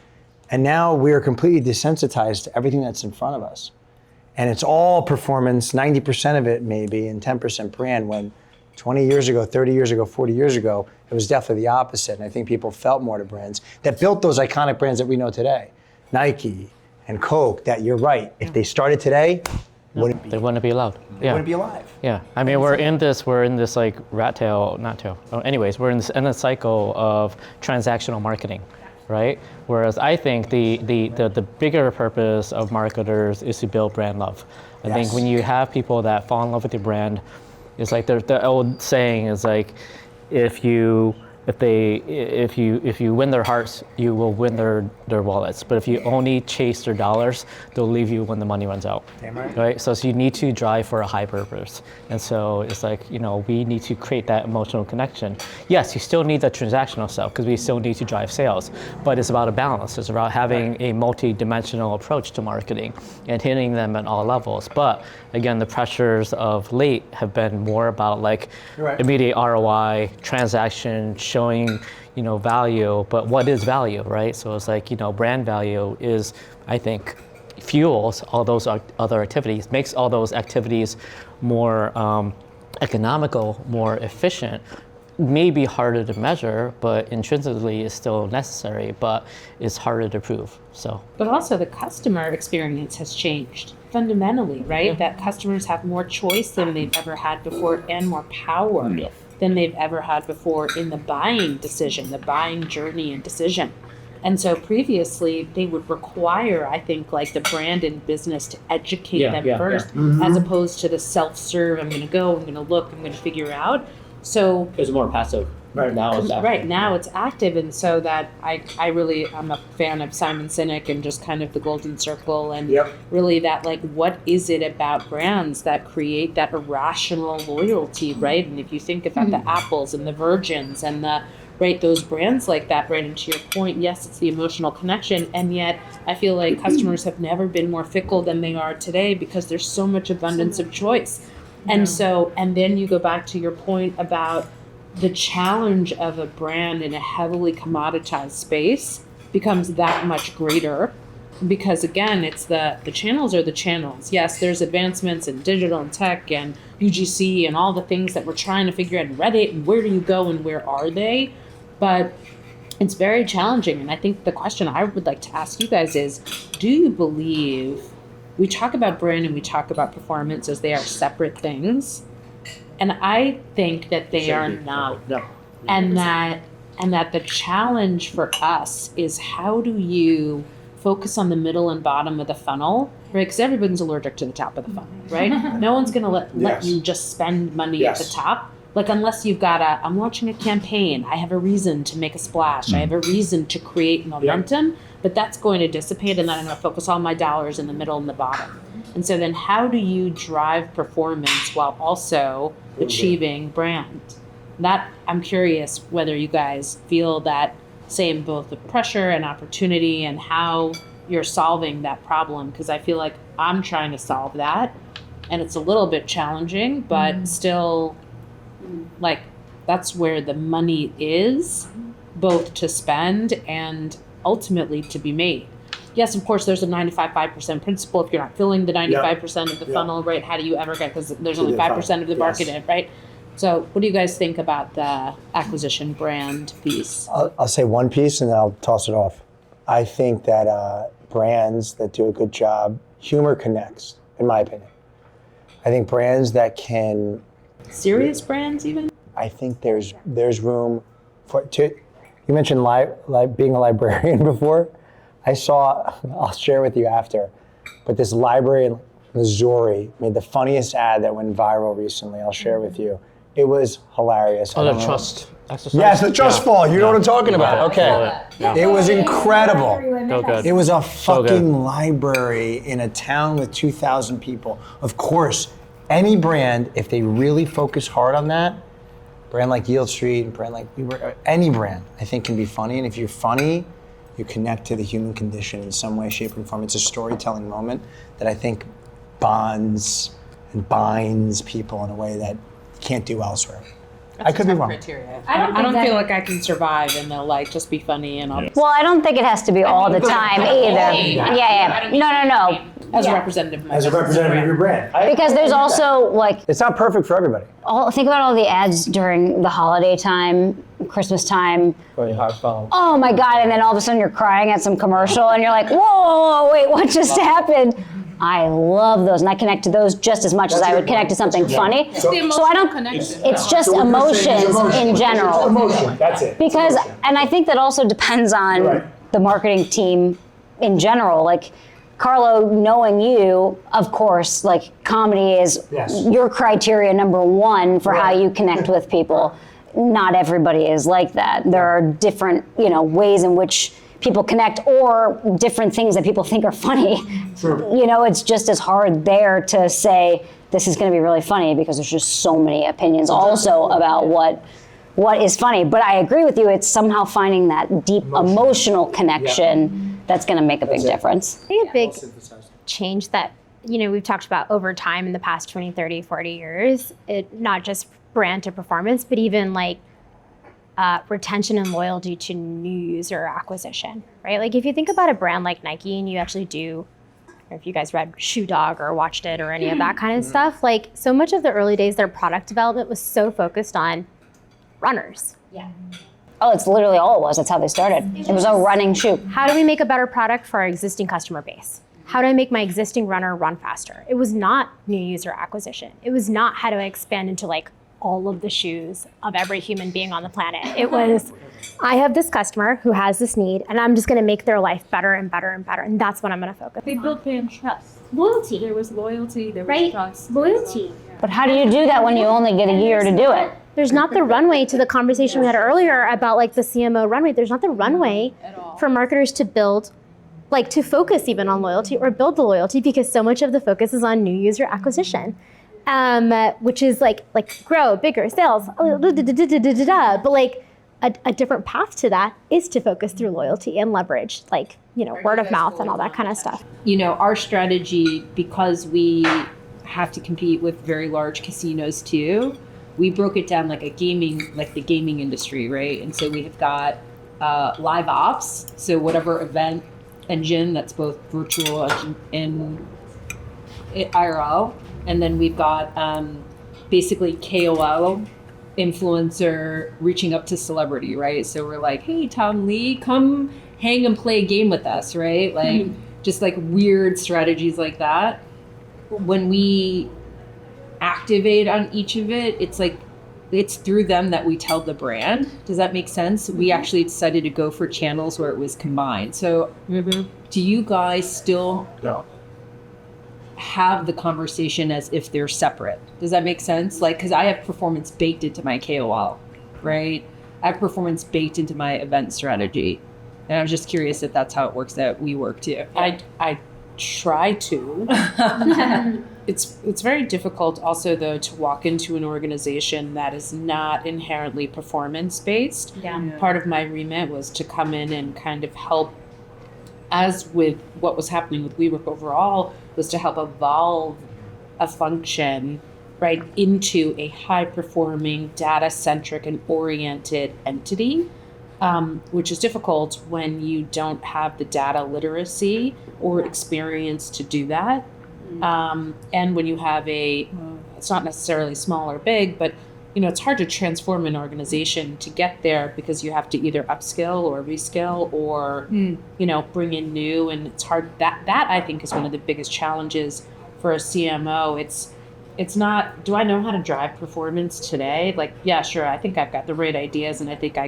[SPEAKER 6] And now we are completely desensitized to everything that's in front of us. And it's all performance, 90% of it maybe, and 10% brand, when 20 years ago, 30 years ago, 40 years ago, it was definitely the opposite. And I think people felt more to brands that built those iconic brands that we know today. Nike and Coke, that you're right, if they started today,
[SPEAKER 8] they wouldn't be allowed.
[SPEAKER 3] They wouldn't be alive.
[SPEAKER 8] Yeah, I mean, we're in this like rat tail, not tail. Oh, anyways, we're in a cycle of transactional marketing, right? Whereas I think the bigger purpose of marketers is to build brand love. I think when you have people that fall in love with your brand, it's like the old saying is like, if you win their hearts, you will win their wallets. But if you only chase their dollars, they'll leave you when the money runs out.
[SPEAKER 6] Damn right.
[SPEAKER 8] Right? So you need to drive for a high purpose. And so it's like, we need to create that emotional connection. Yes, you still need the transactional stuff because we still need to drive sales, but it's about a balance. It's about having a multi-dimensional approach to marketing and hitting them at all levels. But again, the pressures of late have been more about like immediate ROI, transaction, showing, value, but what is value, right? So it's like, brand value is, I think, fuels all those other activities, makes all those activities more economical, more efficient, maybe harder to measure, but intrinsically is still necessary, but it's harder to prove, so.
[SPEAKER 4] But also the customer experience has changed fundamentally, right? That customers have more choice than they've ever had before and more power. than they've ever had before in the buying decision, the buying journey and decision. And so previously they would require, I think, like the brand and business to educate them first, as opposed to the self-serve, I'm going to go, I'm going to look, I'm going to figure out. So
[SPEAKER 13] It was more passive.
[SPEAKER 3] Right.
[SPEAKER 13] Now it's active.
[SPEAKER 4] right now it's active, and so that I'm a fan of Simon Sinek and just kind of the golden circle, and really that, like, what is it about brands that create that irrational loyalty, right? And if you think about the Apples and the Virgins and the those brands like that, right? And to your point, yes, it's the emotional connection, and yet I feel like customers have never been more fickle than they are today because there's so much abundance of choice. And so, and then you go back to your point about the challenge of a brand in a heavily commoditized space becomes that much greater, because again, it's the channels are the channels. Yes, there's advancements in digital and tech and UGC and all the things that we're trying to figure out in Reddit, and where do you go and where are they? But it's very challenging. And I think the question I would like to ask you guys is, do you believe, we talk about brand and we talk about performance as they are separate things, and I think that they are not.
[SPEAKER 3] No.
[SPEAKER 4] And that the challenge for us is, how do you focus on the middle and bottom of the funnel, right? Because everyone's allergic to the top of the funnel, right? No one's going to let you just spend money at the top. Like, unless you've got I'm launching a campaign, I have a reason to make a splash, I have a reason to create momentum, but that's going to dissipate, and then I'm going to focus all my dollars in the middle and the bottom. And so then how do you drive performance while also achieving brand? That, I'm curious whether you guys feel that same, both the pressure and opportunity, and how you're solving that problem, because I feel like I'm trying to solve that, and it's a little bit challenging, but still, like, that's where the money is, both to spend and ultimately to be made. Yes, of course, there's a 95% principle. If you're not filling the 95% of the funnel, right, how do you ever get, because there's only 5% of the market in, right? So what do you guys think about the acquisition brand piece?
[SPEAKER 6] I'll say one piece and then I'll toss it off. I think that brands that do a good job, humor connects, in my opinion. I think brands that can...
[SPEAKER 4] Serious brands even?
[SPEAKER 6] I think there's room for... You mentioned being a librarian before. I'll share with you after, but this library in Missouri made the funniest ad that went viral recently. I'll share with you. It was hilarious.
[SPEAKER 8] Oh, the trust exercise?
[SPEAKER 6] Yes, the trust fall. You know what I'm talking about. Okay. It was incredible.
[SPEAKER 8] So good.
[SPEAKER 6] It was a
[SPEAKER 8] So good.
[SPEAKER 6] fucking library in a town with 2,000 people. Of course, any brand, if they really focus hard on that, brand like Yield Street, brand like WeWork, any brand, I think can be funny. And if you're funny, you connect to the human condition in some way, shape, or form. It's a storytelling moment that I think bonds and binds people in a way that you can't do elsewhere. I could be wrong.
[SPEAKER 4] Criteria. I don't feel like I can survive and they'll like just be funny and all.
[SPEAKER 2] Well, I don't think it has to be all the time either. Yeah. No.
[SPEAKER 4] As a representative
[SPEAKER 6] of your brand.
[SPEAKER 2] Because there's also, like,
[SPEAKER 6] It's not perfect for everybody.
[SPEAKER 2] think about all the ads during the holiday time, Christmas time. Oh my God, and then all of a sudden you're crying at some commercial and you're like, whoa, wait, what just happened? I love those, and I connect to those just as much as I would connect to something funny. So I don't, it's just emotions in general.
[SPEAKER 7] Emotion, that's it.
[SPEAKER 2] Because, and I think that also depends on the marketing team in general. Like, Carlo, knowing you, of course, like, comedy is your criteria number one for how you connect with people. Not everybody is like that. There are different, ways in which people connect, or different things that people think are funny. Sure. It's just as hard there to say this is going to be really funny, because there's just so many opinions also about what is funny. But I agree with you. It's somehow finding that deep emotional connection that's going to make a big difference.
[SPEAKER 11] I think a big change that, we've talked about over time in the past 20, 30, 40 years, not just brand to performance, but even like retention and loyalty to new user acquisition, right? Like, if you think about a brand like Nike, and you actually do, or if you guys read Shoe Dog or watched it or any of that kind of stuff, like, so much of the early days, their product development was so focused on runners.
[SPEAKER 2] Yeah. Oh, it's literally all it was. That's how they started. It was a running shoe.
[SPEAKER 11] How do we make a better product for our existing customer base? How do I make my existing runner run faster? It was not new user acquisition. It was not how do I expand into, like, all of the shoes of every human being on the planet. It was, I have this customer who has this need, and I'm just going to make their life better and better and better. And that's what I'm going to focus on.
[SPEAKER 5] They built fan trust.
[SPEAKER 11] Loyalty.
[SPEAKER 5] There was loyalty, there was
[SPEAKER 11] Right?
[SPEAKER 5] trust.
[SPEAKER 11] Loyalty.
[SPEAKER 2] But how do you do that when you only get a year to do it?
[SPEAKER 11] There's not the runway to the conversation we had earlier about like the CMO runway. There's not the runway for marketers to build, like to focus even on loyalty or build the loyalty, because so much of the focus is on new user acquisition, which is like grow, bigger, sales, but like a different path to that is to focus through loyalty and leverage, like, you know, word of mouth and all that kind of stuff.
[SPEAKER 12] You know, our strategy, because we have to compete with very large casinos too, we broke it down like the gaming industry, right? And so we have got live ops, so whatever event engine that's both virtual and IRL, and then we've got basically KOL, influencer, reaching up to celebrity, right? So we're like, hey, Tom Lee, come hang and play a game with us, right? Like just like weird strategies like that. When we activate on each of it, it's like it's through them that we tell the brand. Does that make sense? We actually decided to go for channels where it was combined. So do you guys still have the conversation as if they're separate? Does that make sense? Like, because I have performance baked into my KOL, right? I have performance baked into my event strategy. And I'm just curious if that's how it works at WeWork too.
[SPEAKER 4] I try to. It's very difficult also though to walk into an organization that is not inherently performance based. Part of my remit was to come in and kind of help, as with what was happening with WeWork overall, was to help evolve a function right into a high performing, data centric and oriented entity. Which is difficult when you don't have the data literacy or experience to do that. And when you have it's not necessarily small or big, but you know, it's hard to transform an organization to get there because you have to either upskill or reskill or, you know, bring in new, and it's hard. That I think is one of the biggest challenges for a CMO. It's not, do I know how to drive performance today? Like, yeah, sure. I think I've got the right ideas and I think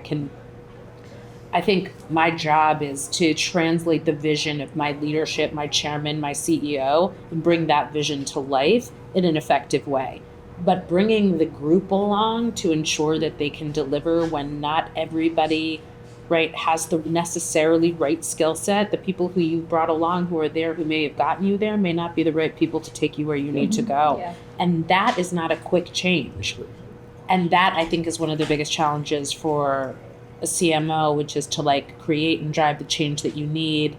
[SPEAKER 4] my job is to translate the vision of my leadership, my chairman, my CEO, and bring that vision to life in an effective way. But bringing the group along to ensure that they can deliver when not everybody, right, has the necessarily right skill set. The people who you brought along who are there, who may have gotten you there, may not be the right people to take you where you need to go. Yeah. And that is not a quick change. And that, I think, is one of the biggest challenges for a CMO, which is to like create and drive the change that you need,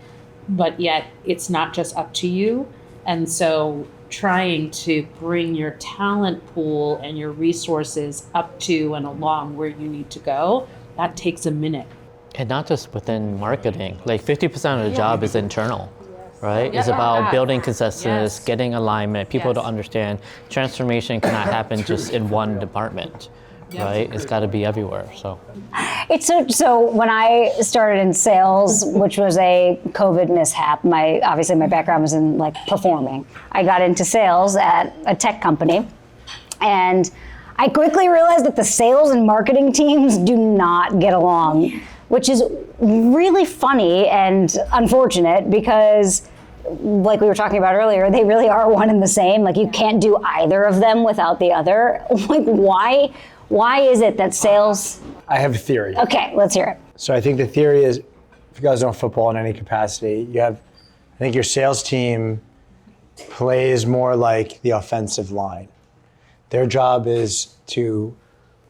[SPEAKER 4] but yet it's not just up to you. And so trying to bring your talent pool and your resources up to and along where you need to go, that takes a minute.
[SPEAKER 8] And not just within marketing, like 50% of the job is internal, right? It's about building consensus, getting alignment, people to understand transformation cannot happen just in one department. Right, it's got to be everywhere. So,
[SPEAKER 2] so when I started in sales, which was a COVID mishap, obviously my background was in like performing. I got into sales at a tech company, and I quickly realized that the sales and marketing teams do not get along, which is really funny and unfortunate because, like we were talking about earlier, they really are one and the same. Like you can't do either of them without the other. Like why is it that sales?
[SPEAKER 6] I have a theory.
[SPEAKER 2] Okay, let's hear it.
[SPEAKER 6] So I think the theory is, if you guys know football in any capacity, I think your sales team plays more like the offensive line. Their job is to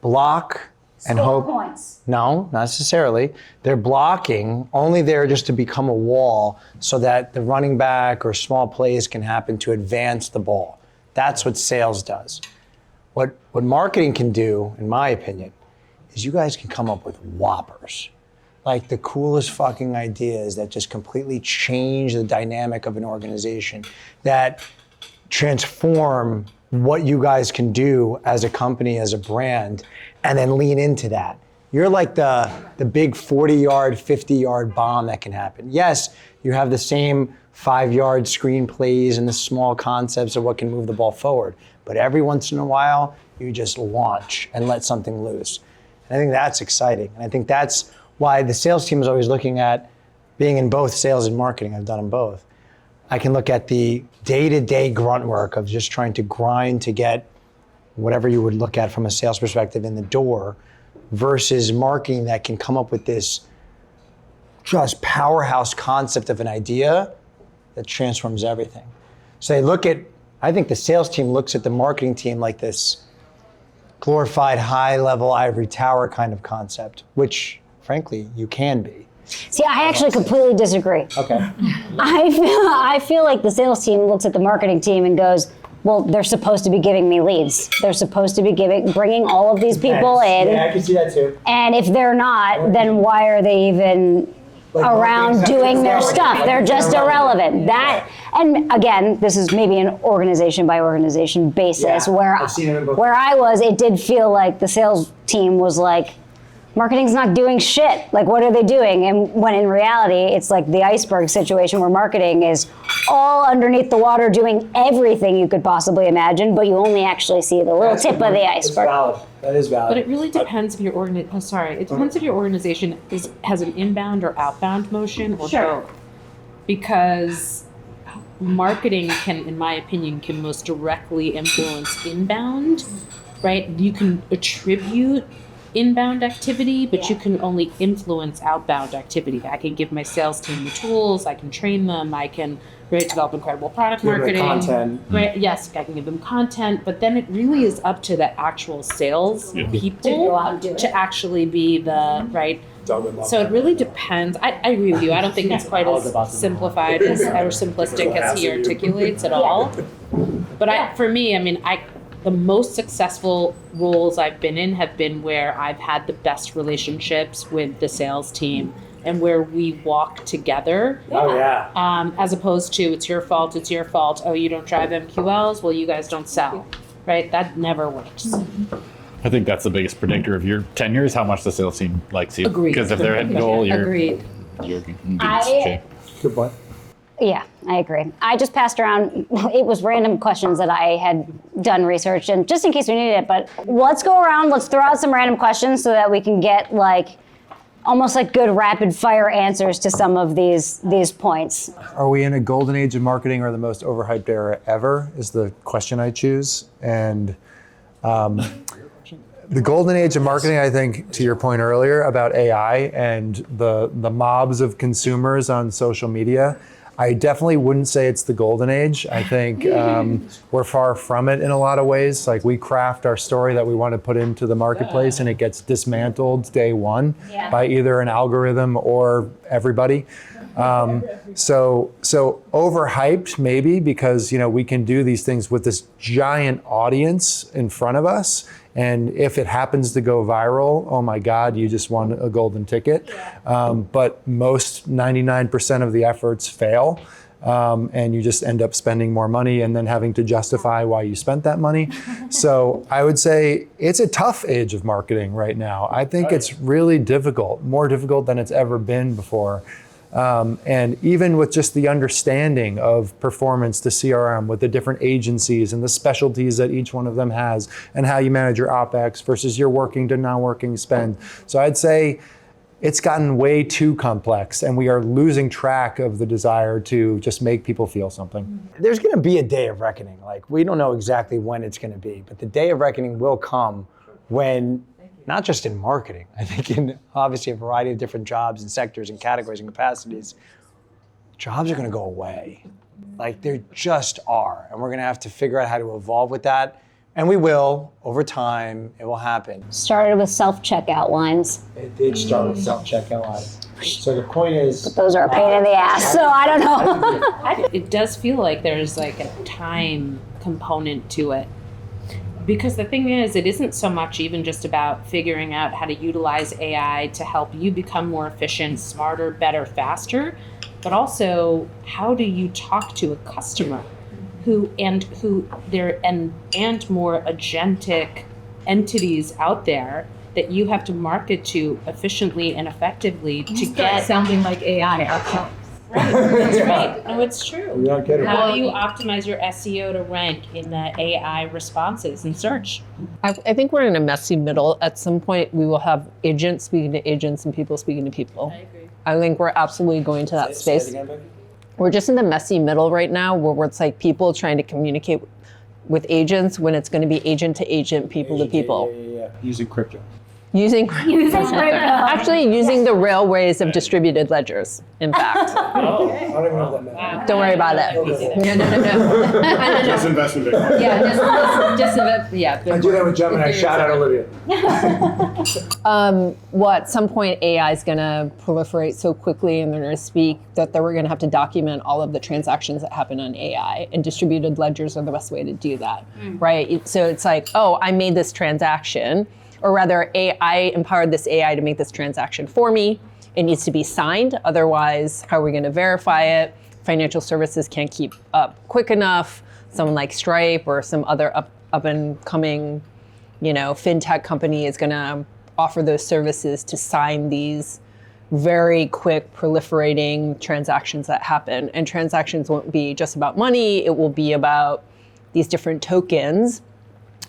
[SPEAKER 6] block and hope.
[SPEAKER 2] Points.
[SPEAKER 6] No, not necessarily. They're blocking, only there just to become a wall so that the running back or small plays can happen to advance the ball. That's what sales does. What marketing can do, in my opinion, is you guys can come up with whoppers. Like the coolest fucking ideas that just completely change the dynamic of an organization, that transform what you guys can do as a company, as a brand, and then lean into that. You're like the big 40-yard, 50-yard bomb that can happen. Yes, you have the same 5-yard screen plays and the small concepts of what can move the ball forward. But every once in a while, you just launch and let something loose. And I think that's exciting. And I think that's why the sales team is always looking at being in both sales and marketing. I've done them both. I can look at the day-to-day grunt work of just trying to grind to get whatever you would look at from a sales perspective in the door, versus marketing that can come up with this just powerhouse concept of an idea that transforms everything. So I think the sales team looks at the marketing team like this glorified high-level ivory tower kind of concept, which frankly you can be.
[SPEAKER 2] See, I actually completely disagree.
[SPEAKER 6] Okay.
[SPEAKER 2] I feel like the sales team looks at the marketing team and goes, well, they're supposed to be giving me leads. They're supposed to be bringing all of these people in.
[SPEAKER 6] Yeah, I can see that too.
[SPEAKER 2] And if they're not, then why are they even around doing their stuff? They're just irrelevant. And again, this is maybe an organization by organization basis where I was, it did feel like the sales team was like, marketing's not doing shit. Like, what are they doing? And when in reality, it's like the iceberg situation where marketing is all underneath the water doing everything you could possibly imagine, but you only actually see the little tip of the iceberg.
[SPEAKER 6] That is valid.
[SPEAKER 4] But it really depends if your depends if your organization has an inbound or outbound motion or both. Because marketing in my opinion, can most directly influence inbound, right? You can attribute inbound activity, but you can only influence outbound activity. I can give my sales team the tools, I can train them, I can develop incredible product marketing.
[SPEAKER 6] Content.
[SPEAKER 4] Right, yes, I can give them content, but then it really is up to the actual sales people to go out and do it. To actually be the right. So it really depends. I agree with you. I don't think it's quite as simplified or simplistic as he articulates at all. But for me, the most successful roles I've been in have been where I've had the best relationships with the sales team and where we walk together.
[SPEAKER 6] Oh, yeah.
[SPEAKER 4] As opposed to, it's your fault. Oh, you don't drive MQLs? Well, you guys don't sell, right? That never works.
[SPEAKER 10] I think that's the biggest predictor of your tenure is how much the sales team likes you.
[SPEAKER 4] Agreed.
[SPEAKER 10] Because if they're hitting goal, you're in good shape.
[SPEAKER 6] Good point.
[SPEAKER 2] Yeah, I agree. I just passed around, it was random questions that I had done research, and just in case we needed it, but let's go around, let's throw out some random questions so that we can get almost like good rapid fire answers to some of these points.
[SPEAKER 7] Are we in a golden age of marketing or the most overhyped era ever is the question I choose. And the golden age of marketing, I think, to your point earlier about AI and the mobs of consumers on social media, I definitely wouldn't say it's the golden age. I think we're far from it in a lot of ways. Like, we craft our story that we want to put into the marketplace and it gets dismantled day one by either an algorithm or everybody. So overhyped maybe because, we can do these things with this giant audience in front of us. And if it happens to go viral, oh my God, you just won a golden ticket. But most 99% of the efforts fail. And you just end up spending more money and then having to justify why you spent that money. So I would say it's a tough age of marketing right now. I think it's really difficult, more difficult than it's ever been before. And even with just the understanding of performance to CRM with the different agencies and the specialties that each one of them has and how you manage your OpEx versus your working to non-working spend. So I'd say it's gotten way too complex and we are losing track of the desire to just make people feel something.
[SPEAKER 6] There's going to be a day of reckoning. We don't know exactly when it's going to be, but the day of reckoning will come when, not just in marketing, I think in obviously a variety of different jobs and sectors and categories and capacities, jobs are going to go away. They just are. And we're going to have to figure out how to evolve with that. And we will, over time, it will happen.
[SPEAKER 2] Started with self-checkout lines.
[SPEAKER 6] It did start with self-checkout lines. So the point is...
[SPEAKER 2] But those are a pain in the ass, so I don't know.
[SPEAKER 4] It does feel like there's a time component to it. Because the thing is, it isn't so much even just about figuring out how to utilize AI to help you become more efficient, smarter, better, faster, but also how do you talk to a customer who more agentic entities out there that you have to market to efficiently and effectively to get
[SPEAKER 5] sounding like AI ourselves.
[SPEAKER 4] right. That's right. No, it's true.
[SPEAKER 3] We don't get it.
[SPEAKER 4] How do you optimize your SEO to rank in the AI responses in search?
[SPEAKER 9] I think we're in a messy middle. At some point, we will have agents speaking to agents and people speaking to people.
[SPEAKER 4] I agree.
[SPEAKER 9] I think we're absolutely going to that
[SPEAKER 3] Say it
[SPEAKER 9] space.
[SPEAKER 3] again, Becky?
[SPEAKER 9] We're just in the messy middle right now where it's like people trying to communicate with agents when it's going to be agent to agent, people to people.
[SPEAKER 3] Yeah. Using crypto.
[SPEAKER 9] Using actually using the railways of distributed ledgers, in fact.
[SPEAKER 3] I don't even know what that meant.
[SPEAKER 9] Don't worry about it. No.
[SPEAKER 1] Just invest in Bitcoin.
[SPEAKER 3] I do that with Gemini. Shout out Olivia.
[SPEAKER 9] At some point AI is going to proliferate so quickly and they're going to speak that we're going to have to document all of the transactions that happen on AI, and distributed ledgers are the best way to do that, right? So it's like, oh, I made this transaction, or rather I empowered this AI to make this transaction for me. It needs to be signed, otherwise how are we going to verify it? Financial services can't keep up quick enough. Someone like Stripe or some other up and coming, fintech company is going to offer those services to sign these very quick proliferating transactions that happen. And transactions won't be just about money, it will be about these different tokens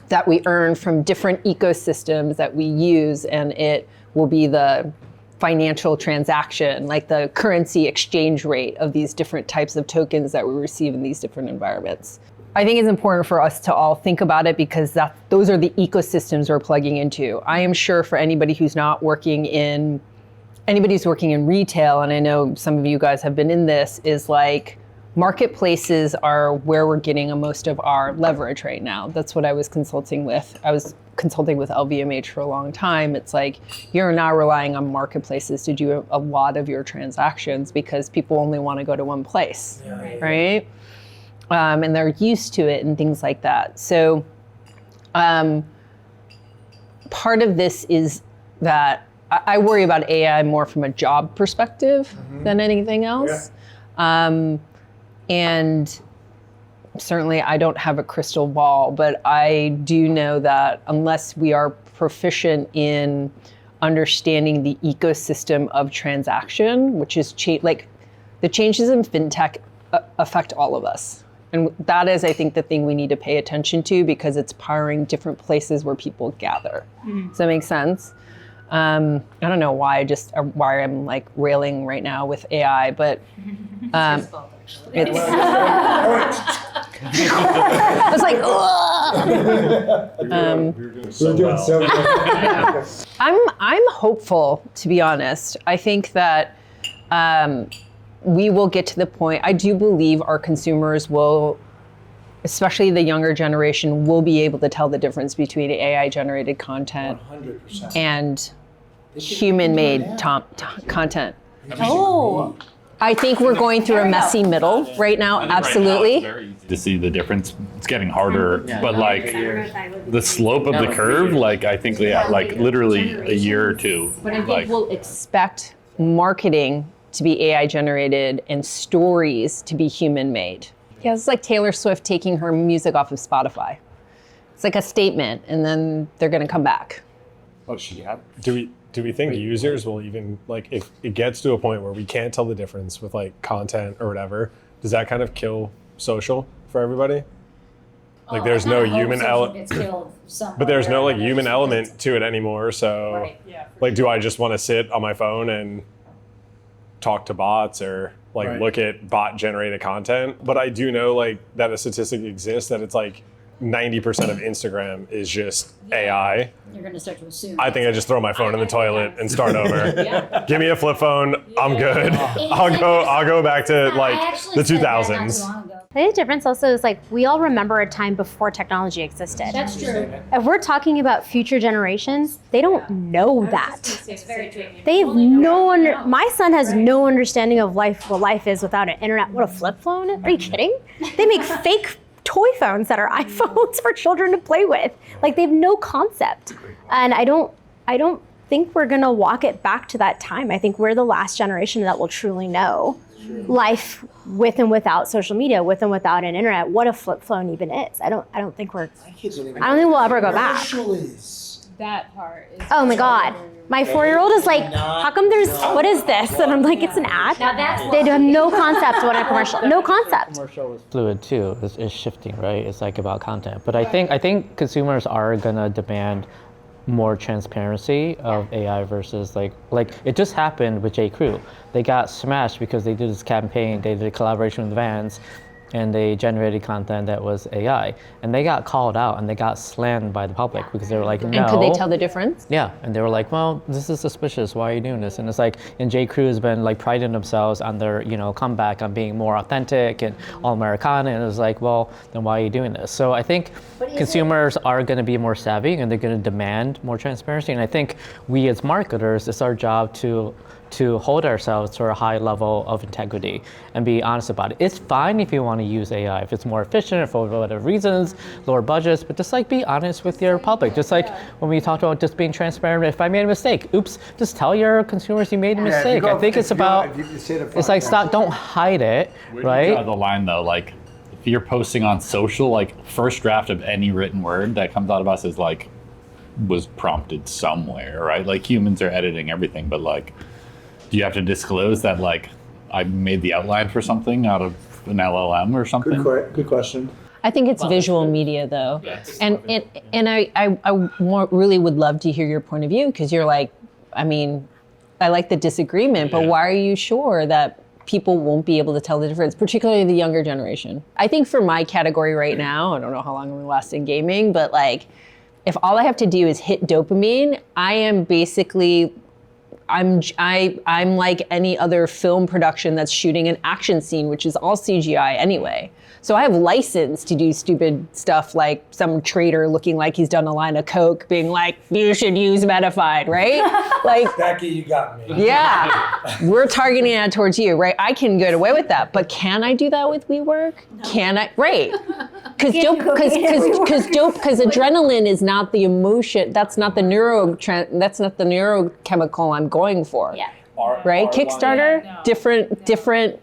[SPEAKER 9] that we earn from different ecosystems that we use, and it will be the financial transaction, like the currency exchange rate of these different types of tokens that we receive in these different environments. I think it's important for us to all think about it because those are the ecosystems we're plugging into. I am sure for anybody who's working in retail, and I know some of you guys have been in this, is like marketplaces are where we're getting most of our leverage right now. That's what I was consulting with. I was consulting with LVMH for a long time. It's like you're now relying on marketplaces to do a lot of your transactions because people only want to go to one place, right? And they're used to it and things like that. So part of this is that I worry about AI more from a job perspective than anything else. And certainly I don't have a crystal ball, but I do know that unless we are proficient in understanding the ecosystem of transaction, which is like the changes in fintech affect all of us. And that is, I think, the thing we need to pay attention to because it's powering different places where people gather. Does that make sense? I don't know why I'm like railing right now with AI, but it's I was like,
[SPEAKER 3] We're doing so good.
[SPEAKER 9] I'm hopeful, to be honest. I think that we will get to the point. I do believe our consumers will, especially the younger generation, will be able to tell the difference between AI-generated content
[SPEAKER 3] 100%.
[SPEAKER 9] and human-made content.
[SPEAKER 2] Oh.
[SPEAKER 9] I think we're going through a messy middle right now, absolutely.
[SPEAKER 10] It's very easy to see the difference. It's getting harder, but like the slope of the curve, like I think like literally a year or two.
[SPEAKER 9] But I think we'll expect marketing to be AI generated and stories to be human made. Yeah, it's like Taylor Swift taking her music off of Spotify. It's like a statement, and then they're going to come back.
[SPEAKER 1] Oh, Do we think users will even, like, if it gets to a point where we can't tell the difference with like content or whatever, does that kind of kill social for everybody? Like there's no human element, but there's no like human element to it anymore. So like, do I just want to sit on my phone and talk to bots or like look at bot generated content? But I do know like that a statistic exists that it's like 90% of Instagram is just AI.
[SPEAKER 2] You're going to start to assume.
[SPEAKER 1] I think I just throw my phone in the toilet and start over. Give me a flip phone, I'm good. I'll go back to like the 2000s.
[SPEAKER 11] I think the difference also is like we all remember a time before technology existed.
[SPEAKER 2] That's true.
[SPEAKER 11] If we're talking about future generations, they don't know that.
[SPEAKER 2] It's very true.
[SPEAKER 11] They have my son has no understanding of life, what life is without an internet. What a flip phone? Are you kidding? They make fake toy phones that are iPhones for children to play with. Like they have no concept. And I don't think we're gonna walk it back to that time. I think we're the last generation that will truly know life with and without social media, with and without an internet, what a flip phone even is. I don't think we'll ever go back.
[SPEAKER 5] That part is.
[SPEAKER 11] Oh my God. My 4-year-old is like, how come what is this? And I'm like, it's an ad. They have no concept what a commercial, no concept.
[SPEAKER 8] Fluid too is shifting, right? It's like about content. But I think consumers are gonna demand more transparency of AI versus like it just happened with J. Crew. They got smashed because they did this campaign, they did a collaboration with Vans, and they generated content that was AI. And they got called out and they got slammed by the public because they were like, no.
[SPEAKER 9] And could they tell the difference?
[SPEAKER 8] Yeah, and they were like, well, this is suspicious, why are you doing this? And it's like, and J. Crew has been like priding themselves on their, comeback on being more authentic and all Americana, and it was like, well, then why are you doing this? So I think consumers are gonna be more savvy and they're gonna demand more transparency. And I think we as marketers, it's our job to hold ourselves to a high level of integrity and be honest about it. It's fine if you want to use AI, if it's more efficient, for whatever reasons, lower budgets, but just like be honest with your public. Just like when we talked about just being transparent, if I made a mistake, oops, just tell your consumers you made a mistake. I think it's about, it's like stop, don't hide it,
[SPEAKER 10] Where
[SPEAKER 8] right?
[SPEAKER 10] do you draw the line though? Like if you're posting on social, like first draft of any written word that comes out of us is like, was prompted somewhere, right? Like humans are editing everything, but like, do you have to disclose that like I made the outline for something out of an LLM or something?
[SPEAKER 3] Good question.
[SPEAKER 9] I think it's visual media though.
[SPEAKER 10] Yes.
[SPEAKER 9] And I really would love to hear your point of view, because you're like, I like the disagreement, but why are you sure that people won't be able to tell the difference, particularly the younger generation? I think for my category right now, I don't know how long I'm gonna last in gaming, but like if all I have to do is hit dopamine, I am basically, I'm like any other film production that's shooting an action scene, which is all CGI anyway. So I have license to do stupid stuff like some trader looking like he's done a line of Coke being like, you should use Metafied, right? Like,
[SPEAKER 3] Becky, you got me.
[SPEAKER 9] yeah, we're targeting that towards you, right? I can get away with that, but can I do that with WeWork? No. Can I? Right. Because adrenaline is not the emotion. That's not the neurochemical I'm going for.
[SPEAKER 11] Yeah.
[SPEAKER 9] Right? Kickstarter, different.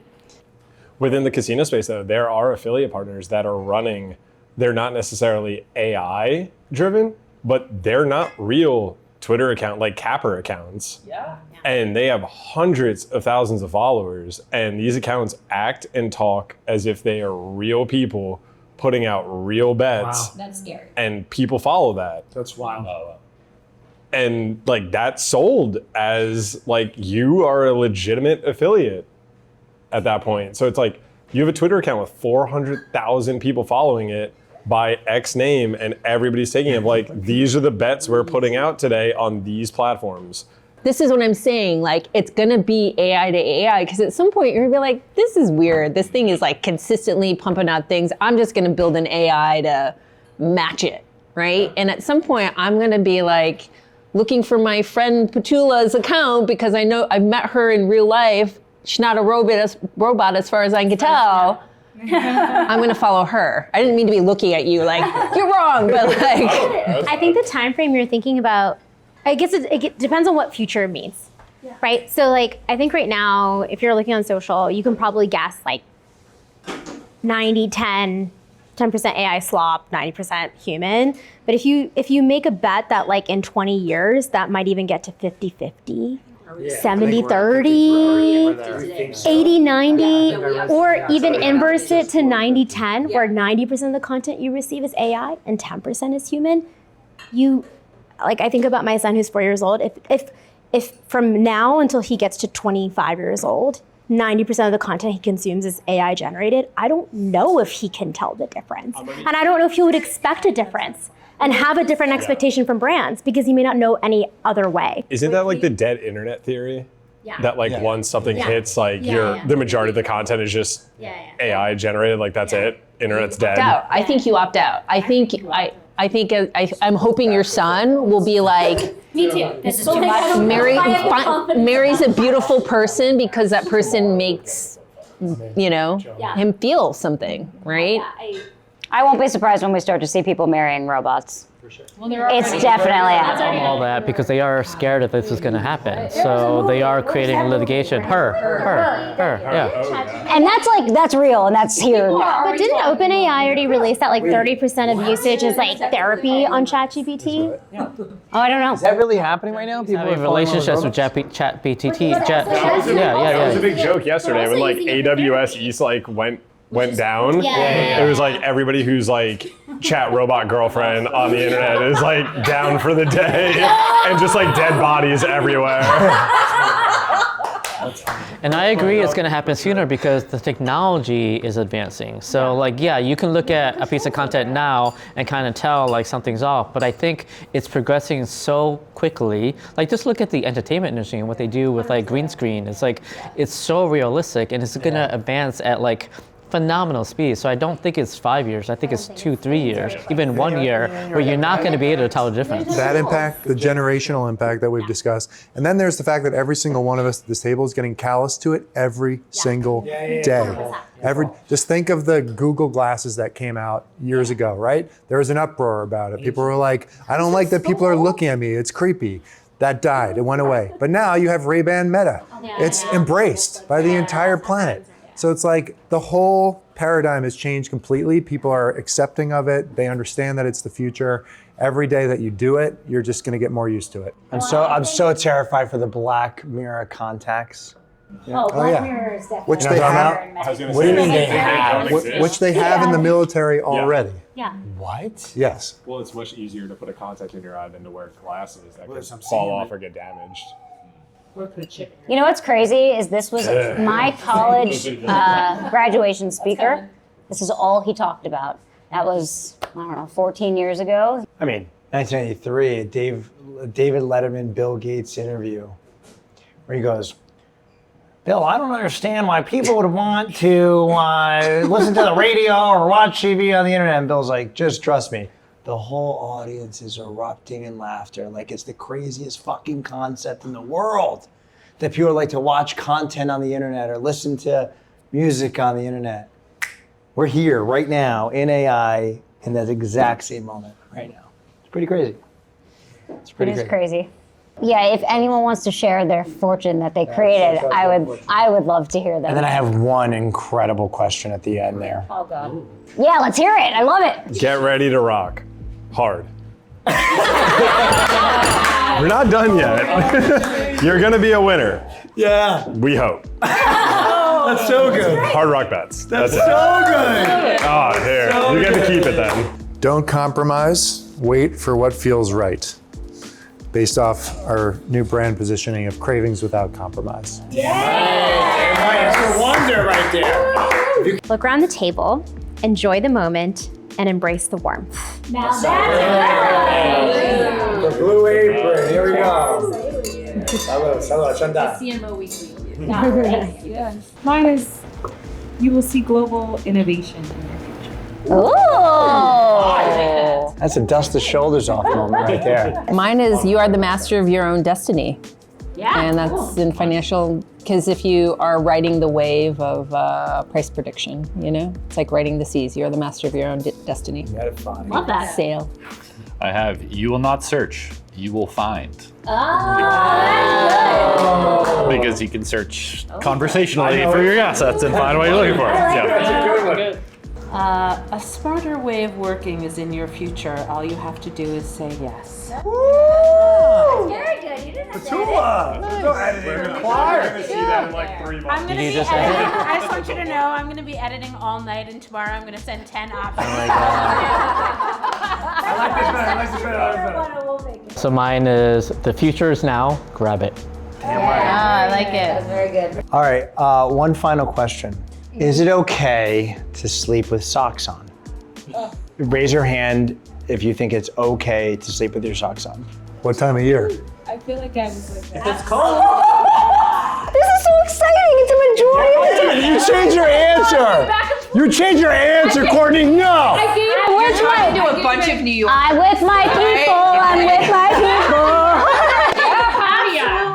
[SPEAKER 1] Within the casino space, though, there are affiliate partners that are running. They're not necessarily AI driven, but they're not real Twitter account, like Capper accounts.
[SPEAKER 12] Yeah.
[SPEAKER 1] And they have hundreds of thousands of followers. And these accounts act and talk as if they are real people putting out real bets.
[SPEAKER 12] Wow. That's scary.
[SPEAKER 1] And people follow that.
[SPEAKER 3] That's wild.
[SPEAKER 1] And like that's sold as like you are a legitimate affiliate at that point. So it's like you have a Twitter account with 400,000 people following it by X name, and everybody's taking it like, these are the bets we're putting out today on these platforms.
[SPEAKER 9] This is what I'm saying, like it's gonna be AI to AI, because at some point you're gonna be like, this is weird. This thing is like consistently pumping out things. I'm just gonna build an AI to match it, right? And at some point I'm gonna be like looking for my friend Petula's account because I know I've met her in real life. She's not a robot as far as I can tell. I'm gonna follow her. I didn't mean to be looking at you like, you're wrong, but like.
[SPEAKER 11] I think the time frame you're thinking about, I guess it depends on what future means, right? So like, I think right now, if you're looking on social, you can probably guess like 90-10, 10% AI slop, 90% human. But if you make a bet that like in 20 years, that might even get to 50-50. 70-30, 80-90, or even inverse it to 90-10, where 90% of the content you receive is AI and 10% is human. I think about my son who's 4 years old. If from now until he gets to 25 years old, 90% of the content he consumes is AI generated, I don't know if he can tell the difference. And I don't know if he would expect a difference and have a different expectation from brands because he may not know any other way.
[SPEAKER 1] Isn't that like the dead internet theory?
[SPEAKER 11] Yeah.
[SPEAKER 1] That like once something hits, like the majority of the content is just AI generated, like that's it. Internet's dead.
[SPEAKER 9] I think you opt out. I think I'm hoping your son will be like,
[SPEAKER 11] Me too. This is too much.
[SPEAKER 9] Mary's a beautiful person because that person makes, him feel something, right?
[SPEAKER 2] I won't be surprised when we start to see people marrying robots. It's definitely happening.
[SPEAKER 8] all that because they are scared that this is going to happen. So they are creating litigation. Her, yeah.
[SPEAKER 2] And that's real, and that's here.
[SPEAKER 11] But didn't OpenAI already release that like 30% of usage is like therapy on ChatGPT?
[SPEAKER 2] Oh, I don't know.
[SPEAKER 6] Is that really happening right now? People
[SPEAKER 8] Having relationships with ChatGPT.
[SPEAKER 1] That was a big joke yesterday when like AWS East like went down. It was like everybody who's like chat robot girlfriend on the internet is like down for the day, and just like dead bodies everywhere.
[SPEAKER 8] And I agree it's going to happen sooner because the technology is advancing. So like, yeah, you can look at a piece of content now and kind of tell like something's off, but I think it's progressing so quickly. Like just look at the entertainment industry and what they do with like green screen. It's like, it's so realistic and it's going to advance at like phenomenal speed. So I don't think it's 5 years. I think it's 2-3 years, even 1 year, where you're not going to be able to tell the difference.
[SPEAKER 7] That impact, the generational impact that we've discussed. And then there's the fact that every single one of us at this table is getting callous to it every single day. Just think of the Google glasses that came out years ago, right? There was an uproar about it. People were like, I don't like that people are looking at me. It's creepy. That died. It went away. But now you have Ray-Ban Meta. It's embraced by the entire planet. So it's like the whole paradigm has changed completely. People are accepting of it. They understand that it's the future. Every day that you do it, you're just going to get more used to it.
[SPEAKER 6] I'm so terrified for the Black Mirror contacts.
[SPEAKER 2] Oh, Black Mirror is definitely.
[SPEAKER 7] Which they have.
[SPEAKER 6] What do you mean they have?
[SPEAKER 7] Which they have in the military already.
[SPEAKER 2] Yeah.
[SPEAKER 6] What?
[SPEAKER 7] Yes.
[SPEAKER 1] Well, it's much easier to put a contact in your eye than to wear glasses that could fall off or get damaged.
[SPEAKER 2] You know what's crazy is this was my college graduation speaker. This is all he talked about. That was, I don't know, 14 years ago.
[SPEAKER 6] I mean, 1993, David Letterman, Bill Gates interview, where he goes, Bill, I don't understand why people would want to listen to the radio or watch TV on the internet. And Bill's like, just trust me. The whole audience is erupting in laughter like it's the craziest fucking concept in the world that people like to watch content on the internet or listen to music on the internet. We're here right now in AI in that exact same moment right now. It's pretty crazy. It's pretty
[SPEAKER 2] crazy. Yeah, if anyone wants to share their fortune that they created, I would love to hear them.
[SPEAKER 6] And then I have one incredible question at the end there.
[SPEAKER 2] Oh God. Yeah, let's hear it. I love it.
[SPEAKER 1] Get ready to rock. Hard. We're not done yet. You're gonna be a winner.
[SPEAKER 6] Yeah.
[SPEAKER 1] We hope.
[SPEAKER 6] That's so good.
[SPEAKER 1] Hard Rock Bets.
[SPEAKER 6] That's so good.
[SPEAKER 1] Oh, here. You get to keep it then.
[SPEAKER 7] Don't compromise. Wait for what feels right. Based off our new brand positioning of cravings without compromise.
[SPEAKER 6] That's a wonder right there.
[SPEAKER 11] Look around the table, enjoy the moment, and embrace the warmth.
[SPEAKER 2] Now that's
[SPEAKER 6] The Blue Apron. Here we go. Hello, Chanda.
[SPEAKER 12] CMO Weekly.
[SPEAKER 5] Mine is, you will see global innovation in your future.
[SPEAKER 2] Ooh.
[SPEAKER 6] That's a dust the shoulders off moment right there.
[SPEAKER 9] Mine is you are the master of your own destiny.
[SPEAKER 2] Yeah.
[SPEAKER 9] And that's in financial, because if you are riding the wave of price prediction, you know, it's like riding the seas. You're the master of your own destiny.
[SPEAKER 2] Love that.
[SPEAKER 9] Sail.
[SPEAKER 10] I have, you will not search, you will find. Because you can search conversationally for your assets and find what you're looking for. Yeah.
[SPEAKER 4] A smarter way of working is in your future. All you have to do is say yes.
[SPEAKER 2] Very good. You didn't have to
[SPEAKER 1] We're gonna see that in like 3 months.
[SPEAKER 4] I'm gonna be editing. I just want you to know I'm gonna be editing all night, and tomorrow I'm gonna send 10 options.
[SPEAKER 8] Oh my God. So mine is, the future is now, grab it.
[SPEAKER 9] I like it.
[SPEAKER 2] Very good.
[SPEAKER 6] All right, one final question. Is it okay to sleep with socks on? Raise your hand if you think it's okay to sleep with your socks on.
[SPEAKER 7] What time of year?
[SPEAKER 5] I feel like I was like that.
[SPEAKER 6] It's cold.
[SPEAKER 2] This is so exciting. It's a majority of the time.
[SPEAKER 6] You changed your answer. You changed your answer, Courtney. No.
[SPEAKER 2] Where's my?
[SPEAKER 12] Do a bunch of New York.
[SPEAKER 2] I'm with my people. I'm with my people.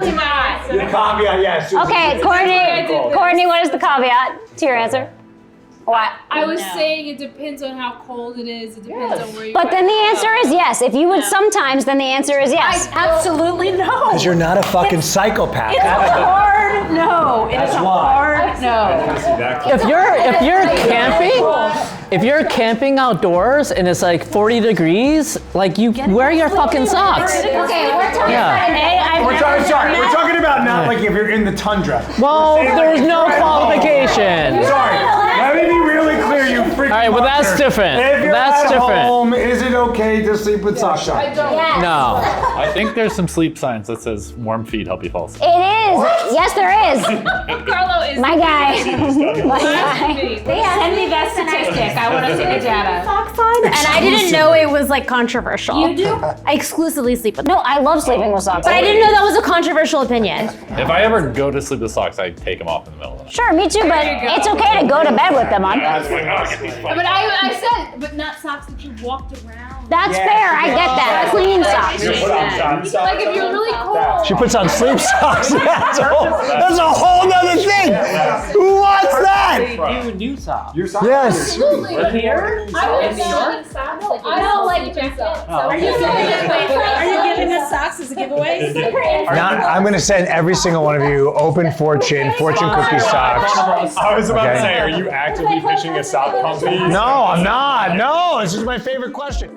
[SPEAKER 12] Absolutely not.
[SPEAKER 6] The caveat, yes.
[SPEAKER 2] Okay, Courtney, what is the caveat to your answer?
[SPEAKER 4] I was saying it depends on how cold it is. It depends on where you
[SPEAKER 2] But then the answer is yes. If you would sometimes, then the answer is yes.
[SPEAKER 4] Absolutely no.
[SPEAKER 6] Because you're not a fucking psychopath.
[SPEAKER 4] It's a hard no. It is a hard no.
[SPEAKER 8] If you're camping outdoors and it's like 40 degrees, like you wear your fucking socks.
[SPEAKER 2] Okay, we're talking
[SPEAKER 8] Yeah.
[SPEAKER 2] about
[SPEAKER 6] We're talking about not like if you're in the tundra.
[SPEAKER 8] Well, there's no qualification.
[SPEAKER 6] Sorry. Let me be really clear, you freaking
[SPEAKER 8] All right, well that's
[SPEAKER 6] monster.
[SPEAKER 8] different.
[SPEAKER 6] If you're
[SPEAKER 8] That's
[SPEAKER 6] at
[SPEAKER 8] different.
[SPEAKER 6] home, is it okay to sleep with socks on?
[SPEAKER 2] Yes.
[SPEAKER 8] No.
[SPEAKER 10] I think there's some sleep science that says warm feet help you fall asleep.
[SPEAKER 2] It is. Yes, there is.
[SPEAKER 4] Carlo is
[SPEAKER 2] My guy. My guy.
[SPEAKER 4] Send me that statistic. I want to see the data.
[SPEAKER 11] Socks on, and I didn't know it was like controversial.
[SPEAKER 2] You do?
[SPEAKER 11] I exclusively sleep with
[SPEAKER 2] No, I love sleeping with socks.
[SPEAKER 11] but I didn't know that was a controversial opinion.
[SPEAKER 10] If I ever go to sleep with socks, I take them off in the middle of the night.
[SPEAKER 2] Sure, me too, but it's okay to go to bed with them on.
[SPEAKER 4] But I said, but not socks that you walked around.
[SPEAKER 2] That's fair. I get that. Clean socks.
[SPEAKER 4] Like if you're really cold.
[SPEAKER 6] She puts on sleep socks. That's a whole nother thing. Who wants that?
[SPEAKER 8] You new socks.
[SPEAKER 7] Your socks?
[SPEAKER 6] Yes.
[SPEAKER 8] Right here?
[SPEAKER 4] I don't like jackets. Are you giving us socks as a giveaway?
[SPEAKER 6] I'm going to send every single one of you OpenFortune fortune cookie socks.
[SPEAKER 1] I was about to
[SPEAKER 6] Okay.
[SPEAKER 1] say, are you actively pitching a sock company?
[SPEAKER 6] No, I'm not. No, this is my favorite question.